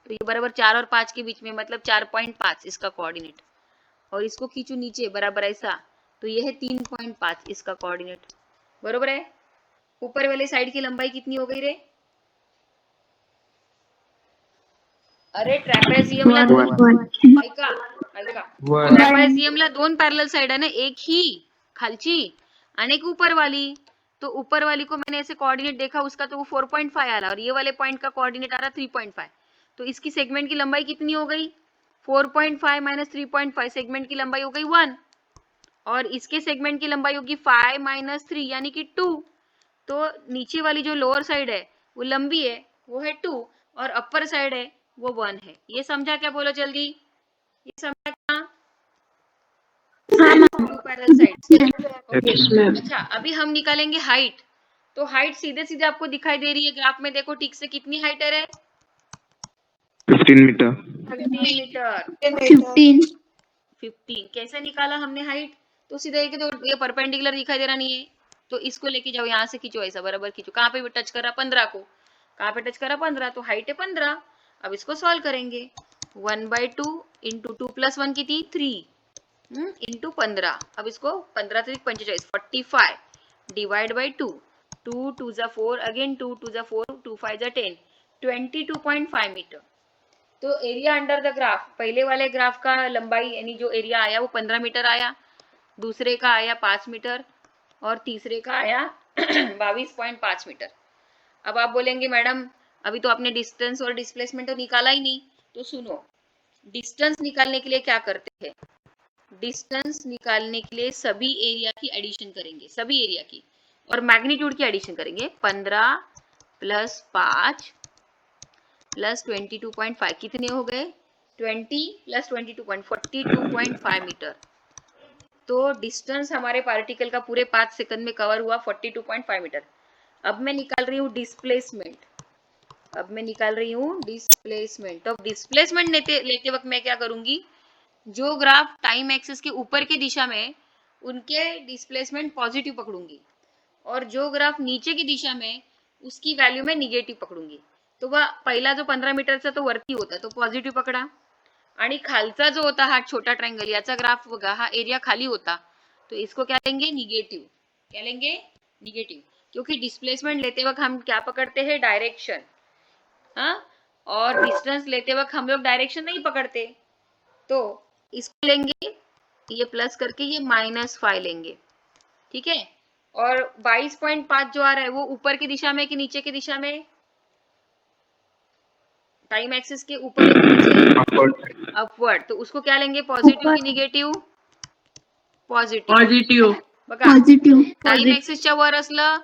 तो ये बराबर 4 और 5 के बीच में, मतलब 4.5 इसका कोऑर्डिनेट. और इसको खींचू नीचे बराबर ऐसा, तो ये है 3.5 इसका कोऑर्डिनेट. बरोबर है. ऊपर वाले साइड की लंबाई कितनी हो गई रे. अरे ट्रॅपेझियमला ऐका ऐका, ट्रॅपेझियमला 2 पॅरलल साइड है ना, एक ही खालची आणि एक ऊपर वाली. तो ऊपर वाली को मैंने ऐसे कोऑर्डिनेट देखा, उसका तो वो 4.5 आ रहा, और ये वाले पॉइंट का कोऑर्डिनेट आ रहा 3.5. तो इसकी सेगमेंट की लंबाई कितनी हो गई, 4.5 माइनस 3.5, सेगमेंट की लंबाई हो गई 1. और इसके सेगमेंट की लंबाई होगी 5 माइनस 3 यानी कि 2. तो नीचे वाली जो लोअर साइड है वो लंबी है, वो है 2, और अपर साइड है वो 1 है। ये समझा क्या? बोलो जल्दी, ये समझा क्या? To parallel sides. ओके, अच्छा अभी हम निकालेंगे हाइट। तो हाइट सीधे सीधे आपको दिखाई दे रही है ग्राफ में, देखो ठीक से, कितनी हाइट है? 15 मीटर। 15 मीटर। 15 कैसे निकाला हमने हाइट? तो सीधा तो ये परपेंडिकुलर दिखाई दे रहा नहीं है, तो इसको लेके जाओ, यहाँ से खींचो, ऐसा बराबर खींचो। कहाँ पे टच कर रहा? 15 को। कहाँ पे टच कर रहा? 15, तो हाइट है 15। अब इसको सॉल्व करेंगे। 1/2 इंटू 2 + 1 कितनी? 3 इंटू 15। अब इसको 15 से 45, 45 डिवाइड बाई 2। 2 2 जा 4, अगेन 2 2 जा 4, 2 5 जा 10, 22.5 मीटर। तो एरिया अंडर द ग्राफ, पहले वाले ग्राफ का लंबाई यानी जो एरिया आया वो 15 मीटर आया, दूसरे का आया 5 मीटर, और तीसरे का आया 22.5 मीटर। अब आप बोलेंगे मैडम अभी तो आपने डिस्टेंस और डिस्प्लेसमेंट तो निकाला ही नहीं। तो सुनो, डिस्टेंस निकालने के लिए क्या करते हैं? डिस्टेंस निकालने के लिए सभी एरिया की एडिशन करेंगे, सभी एरिया की, और मैग्नीट्यूड की एडिशन करेंगे। 15 + 5 + 22.5 कितने हो गए? 20 + 42.5 मीटर। तो डिस्टेंस हमारे पार्टिकल का पूरे 5 सेकंड में कवर हुआ 42.5 मीटर। अब मैं निकाल रही हूँ डिस्प्लेसमेंट। तो डिस्प्लेसमेंट लेते वक्त मैं क्या करूंगी? जो ग्राफ टाइम एक्सिस के ऊपर की दिशा में, उनके डिस्प्लेसमेंट पॉजिटिव पकड़ूंगी, और जो ग्राफ नीचे की दिशा में, उसकी वैल्यू में निगेटिव पकडूंगी। तो वह पहिला जो 15 मीटरचा तो वरती होता, तो पॉझिटिव्ह पकडा, आणि खालचा जो होता हा छोटा ट्रायंगल, याचा ग्राफ बघा, हा एरिया खाली होता, तो इसको क्या लेंगे? निगेटिव। क्या लेंगे? निगेटिव। क्योंकि डिस्प्लेसमेंट लेते वक्त हम क्या पकड़ते हैं? डायरेक्शन। हाँ, और डिस्टेंस लेते वक्त हम लोग डायरेक्शन नहीं पकड़ते, तो इसको लेंगे, ये प्लस करके ये -5 लेंगे, ठीक है। और 22.5 जो आ रहा है वो ऊपर की दिशा में कि नीचे की दिशा में? टाइम एक्सिस के ऊपर है कि नीचे? अपवर्ड। तो उसको क्या लेंगे? पॉजिटिव की निगेटिव? पॉझिटिव्ह। बघा, टाइम एक्सिसच्या वर असलं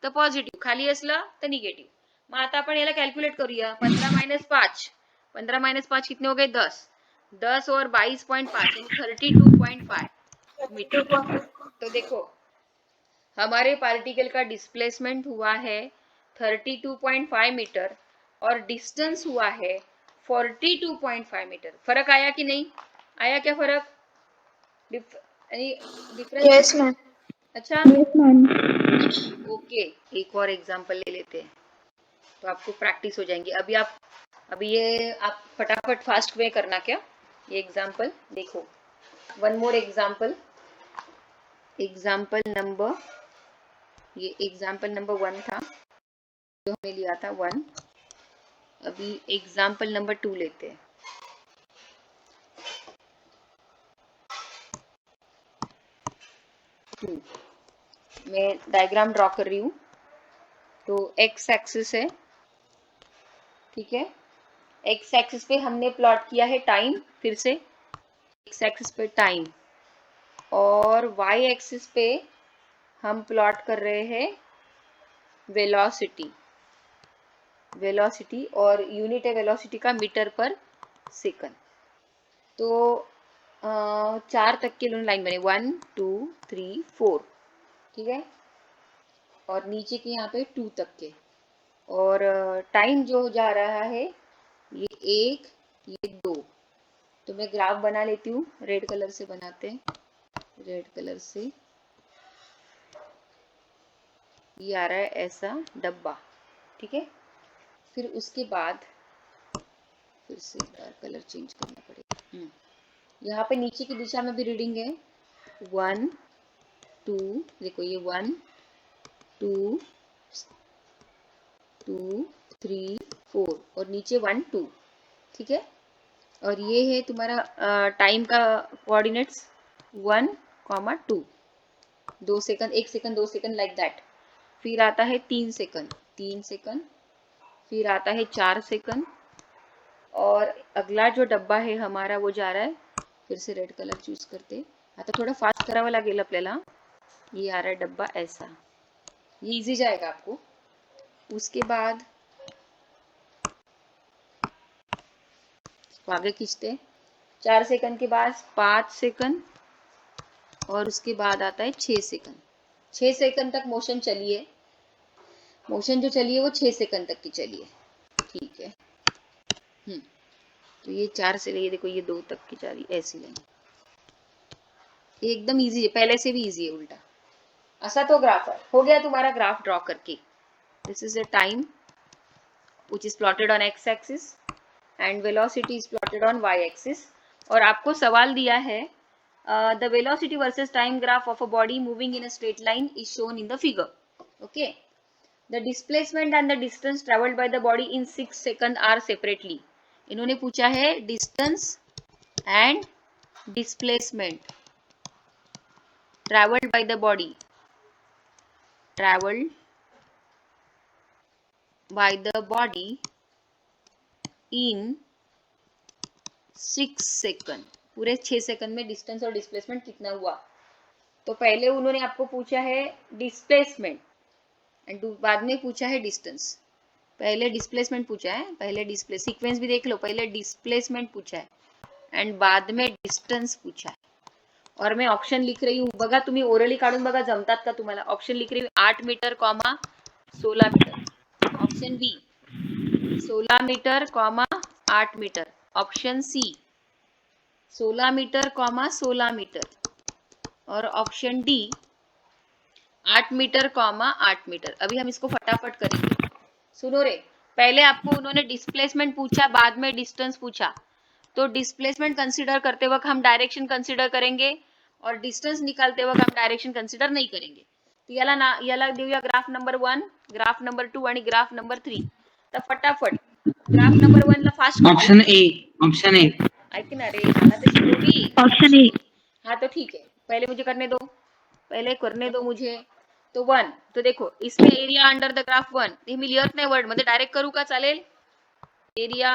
तर पॉझिटिव्ह, खाली असलं तर निगेटिव्ह। मग आता आपण याला कॅल्क्युलेट करूया। 15 - 5, 15 - 5 कितने हो गए? 10। 10 और 22.5 यानी 32.5 मीटर। तो देखो हमारे पार्टिकल का डिस्प्लेसमेंट हुआ है 32.5 मीटर, और डिस्टेंस हुआ है 42.5 मीटर। फर्क आया कि नहीं आया? क्या फर्क? डिफरेंस? Yes ma'am. अच्छा, ओके। एक और एग्जांपल ले लेते हैं तो आपको प्रैक्टिस हो जाएंगी। अभी ये आप फटाफट फास्ट वे करना। क्या ये एग्जांपल देखो, one more example, example number, ये एग्जाम्पल नंबर 1 था जो हमने लिया था 1। अभी एग्जाम्पल नंबर 2 लेते हैं। मैं डायग्राम ड्रॉ कर रही हूँ। तो एक्स एक्सिस है, ठीक है। एक्स एक्सिस पे हमने प्लॉट किया है टाइम, फिर से एक्स एक्सिस पे टाइम, और वाई एक्सिस पे हम प्लॉट कर रहे हैं वेलोसिटी। वेलोसिटी और यूनिट है वेलोसिटी का मीटर पर सेकंड। तो 4 तक के लाइन बने, 1 2 3 4, ठीक है। और नीचे के यहाँ पे 2 तक के, और टाइम जो जा रहा है ये 1, ये 2। तो मैं ग्राफ बना लेती हूँ, रेड कलर से बनाते हैं, रेड कलर से। ये आ रहा है ऐसा डब्बा, ठीक है। फिर उसके बाद फिर से कलर चेंज करना पड़ेगा। यहाँ पे नीचे की दिशा में भी रीडिंग है 1 2, देखो ये 1 2 2 3 4, और नीचे 1 2, ठीक है। और ये है तुम्हारा टाइम का coordinates 1, 2, 2 second, 1 second, 2 second, like that. फिर आता है 3 सेकंड, 3 सेकंड, फिर आता है 4 सेकंड, और अगला जो डब्बा है हमारा वो जा रहा है, फिर से रेड कलर चूज करते, आता थोड़ा फास्ट करावं लागेल आपल्याला। ये आ रहा है डब्बा ऐसा, ये इजी जाएगा आपको। उसके बाद इसको आगे खींचते हैं, 4 सेकंड के बाद 5 सेकंड और उसके बाद आता है 6 सेकंड। 6 सेकंड तक मोशन चली है, मोशन जो चली है वो 6 सेकंड तक की चली है, ठीक है। तो ये 4 से ये देखो ये 2 तक की जा रही है, ऐसी लाइन। ये एकदम इजी है, पहले से भी इजी है उल्टा। ऐसा तो ग्राफ है, हो गया तुम्हारा ग्राफ ड्रॉ करके। This is the time which is plotted on x axis and velocity is plotted on y axis। और आपको सवाल दिया है the velocity versus time graph of a body moving in a straight line is shown in the figure। okay, the displacement and the distance traveled by the body in 6 seconds are separately। इन्होंने पूछा है distance and displacement traveled by the body, traveled by the body in 6 second. पूरे 6 second में distance और displacement कितना हुआ। तो पहले उन्होंने आपको पूछा है डिस्प्लेसमेंट एंड बाद में पूछा है डिस्टेंस। पहले डिस्प्लेसमेंट पूछा है, पहले डिस्प्ले सीक्वेंस भी देख लो, पहले डिस्प्लेसमेंट पूछा है एंड बाद में डिस्टेंस पूछा है। और मैं ऑप्शन लिख रही हूँ बघा, तुम्ही ओरली काढून बघा जमतात का तुम्हाला। ऑप्शन लिख रही हूँ 8 metre comma 16 metre. Option B 16 metre comma 8 metre. Option C 16 metre comma 16 metre. और option D 8 metre comma 8 metre. अभी हम इसको फटाफट करेंगे, सुनो रे। पहले आपको उन्होंने डिस्प्लेसमेंट पूछा, बाद में डिस्टेंस पूछा। तो डिस्प्लेसमेंट कंसीडर करते वक्त हम डायरेक्शन कंसीडर करेंगे और डिस्टेंस निकालते वक्त हम डायरेक्शन कंसीडर नहीं करेंगे। तो याला देऊया ग्राफ नंबर 1, ग्राफ नंबर 2 आणि ग्राफ नंबर 3। तर फटाफट ग्राफ नंबर 1 ला fast option A, option A. ऐक ना रे, मला तर शिकू दे। Option A. हाँ तो ठीक है, पहले मुझे करने दो, पहले करने दो मुझे। तो 1, तो देखो इसमें एरिया अंडर द ग्राफ 1, हे मी लिहत नाही वर्ड मध्ये, डायरेक्ट करू का चालेल? एरिया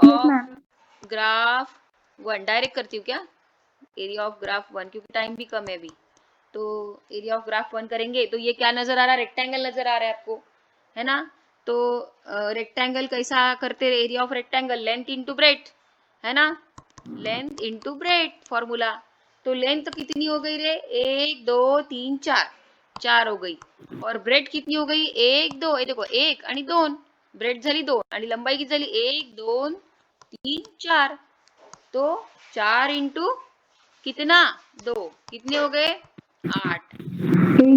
ऑफ ग्राफ 1 डायरेक्ट करती हूँ क्या? एरिया ऑफ ग्राफ 1, क्योंकि टाइम भी कम है अभी। तो एरिया ऑफ ग्राफ 1 करेंगे तो ये क्या नजर आ रहा है? रेक्टेंगल नजर आ रहा है आपको, है ना। तो रेक्टेंगल कैसा करते? Area of rectangle length into breadth, है ना, लेंथ इंटू ब्रेथ फॉर्मूला। तो लेंथ कितनी हो गई रे? 1 2 3 4, 4 हो गई। और ब्रेथ कितनी हो गई? 1 2, ये देखो 1 आणि 2, ब्रेथ झाली 2 आणि लंबाई किती झाली? 1 2 3 4। तो 4 इंटू कितना? 2, कितने हो गए? 8।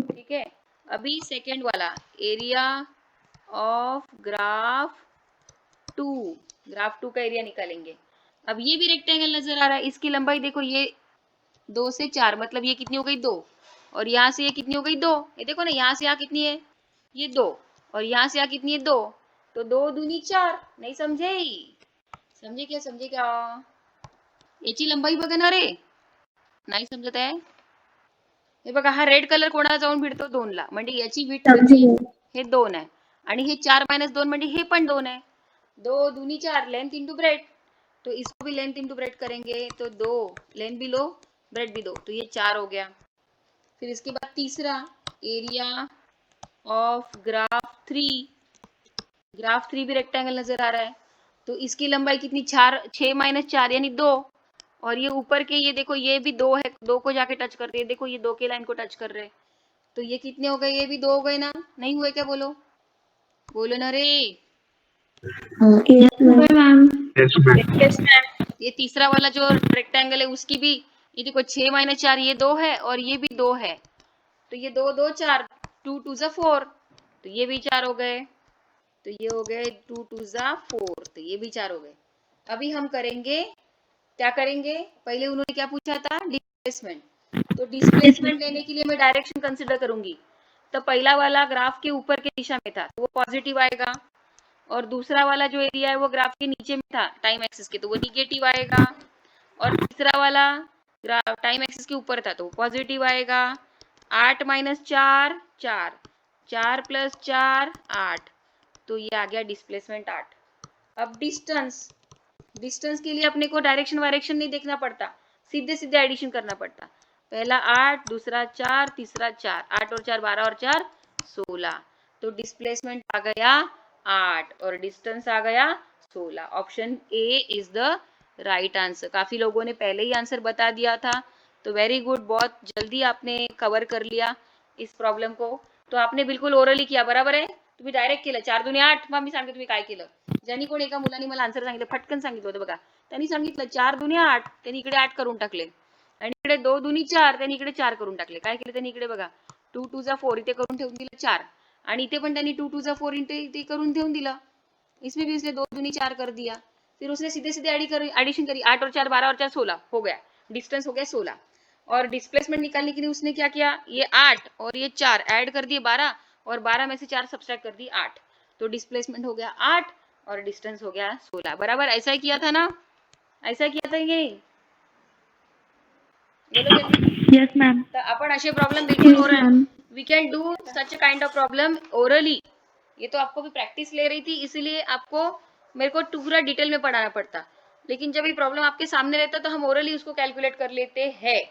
ठीक है। अभी सेकेंड वाला एरिया ऑफ ग्राफ 2, ग्राफ 2 का एरिया निकालेंगे। अब ये भी रेक्टेंगल नजर आ रहा है, इसकी लंबाई देखो ये 2 से 4, मतलब ये कितनी हो गई? 2। और यहाँ से ये कितनी हो गई? 2। ये देखो ना, यहाँ से यहाँ कितनी है? ये 2। और यहाँ से यहाँ कितनी है? 2। तो 2 दूनी 4। नहीं समझे? समझे क्या? समझे क्या? याची लंबाई बघा ना रे, नाही समजत आहे? हे बघा, हा रेड कलर कोणाला जाऊन भिडतो? 2 ला, म्हणजे याची विड्थ किती? हे 2 आहे आणि हे 4 - 2 म्हणजे हे पण 2 आहे। 2 दूनी 4, लेंथ इंटू ब्रेथ। तो इसको भी लेंथ इंटू ब्रेथ करेंगे तो 2, लेंथ भी लो ब्रेथ भी 2, तो ये 4 हो गया। फिर इसके बाद तीसरा एरिया ऑफ ग्राफ 3, ग्राफ 3 भी रेक्टेंगल नजर आ रहा है। तो इसकी लंबाई कितनी? 4, 6 - 4 यानी 2। और ये ऊपर के ये देखो ये भी 2 है, 2 को जाके टच करते हैं, देखो ये 2 के लाइन को टच कर रहे हैं। तो ये कितने हो गए? ये भी 2 हो गए ना? नहीं हुए क्या? बोलो, बोलो ना रे। Yes, ma'am. ये तीसरा वाला जो रेक्टेंगल है उसकी भी, ये देखो 6 - 4 ये 2 है और ये भी 2 है। तो ये 2 2 4, 2 2 ज़ा 4, तो ये भी 4 हो गए। तो ये हो गए 2 2 ज़ा 4, तो ये भी 4 हो गए। अभी हम करेंगे, क्या करेंगे? पहले उन्होंने क्या पूछा था? डिस्प्लेसमेंट। तो डिस्प्लेसमेंट लेने के लिए मैं डायरेक्शन कंसिडर करूंगी। तो पहला वाला ग्राफ के ऊपर के दिशा में था तो वो पॉजिटिव आएगा, और दूसरा वाला जो एरिया है वो ग्राफ के नीचे में था टाइम एक्सिस के, तो वो निगेटिव आएगा। और तीसरा वाला ग्राफ टाइम एक्सिस के ऊपर था तो पॉजिटिव आएगा। 8 - 4 4, 4 + 4 8, तो ये आ गया डिस्प्लेसमेंट 8। अब डिस्टेंस, डिस्टेंस के लिए अपने को डायरेक्शन वायरेक्शन नहीं देखना पड़ता, सीधे सीधे एडिशन करना पड़ता। पहला 8, दूसरा 4, तीसरा 4, 8 और 4 12 और 4 16। तो डिस्प्लेसमेंट आ गया 8 और डिस्टेंस आ गया 16। Option A is the right answer. काफी लोगों ने पहले ही आंसर बता दिया था, तो वेरी गुड, बहुत जल्दी आपने कवर कर लिया इस प्रॉब्लेम को। तो आपने बिलकुल ओरली किया, बरोबर आहे? तुम्ही डायरेक्ट केलं 4 दुने 8. मग मी सांगते तुम्ही काय केलं. ज्यांनी कोण एका मुलाने मला आन्सर सांगितलं, फटकन सांगितलं होतं बघा. त्यांनी सांगितलं 4 दुने 8, त्यांनी इकडे 8 करून टाकले आणि इकडे 2 दुनी 4, त्यांनी इकडे 4 करून टाकले. काय केलं त्यांनी इकडे बघा, 2 2 जा 4 इथे करून ठेवून दिलं 4 आणि इथे पण त्यांनी 2 2 जा 4 इथे करून ठेवून दिलं. इसमें भी उसने 2 दूनी 4 कर दिया। फिर उसने सीधे सीधे एडिशन करी, 8 और 4 12 और 4 16 हो गया, डिस्टेंस हो गया 16। और डिस्प्लेसमेंट निकालने के लिए उसने क्या किया, ये 8 और ये 4 ऐड कर दिए 12 और 12 में से 4 सब्सट्रैक्ट कर दी 8, तो डिस्प्लेसमेंट हो गया 8 और डिस्टेंस हो गया 16। बराबर ऐसा ही किया था ना, ऐसा किया था ये, बोलो जल्दी। Yes, ma'am. तर आपण असे प्रॉब्लेम बिल्कुल Yes, ma'am. We can do such kind of problem orally. ये तो आपको भी प्रैक्टिस ले रही थी, इसीलिए आपको मेरे को पूरा डिटेल में पढ़ाना पड़ता, लेकिन जब ये प्रॉब्लम आपके सामने रहता तो हम ओरली उसको कैलकुलेट कर लेते हैं।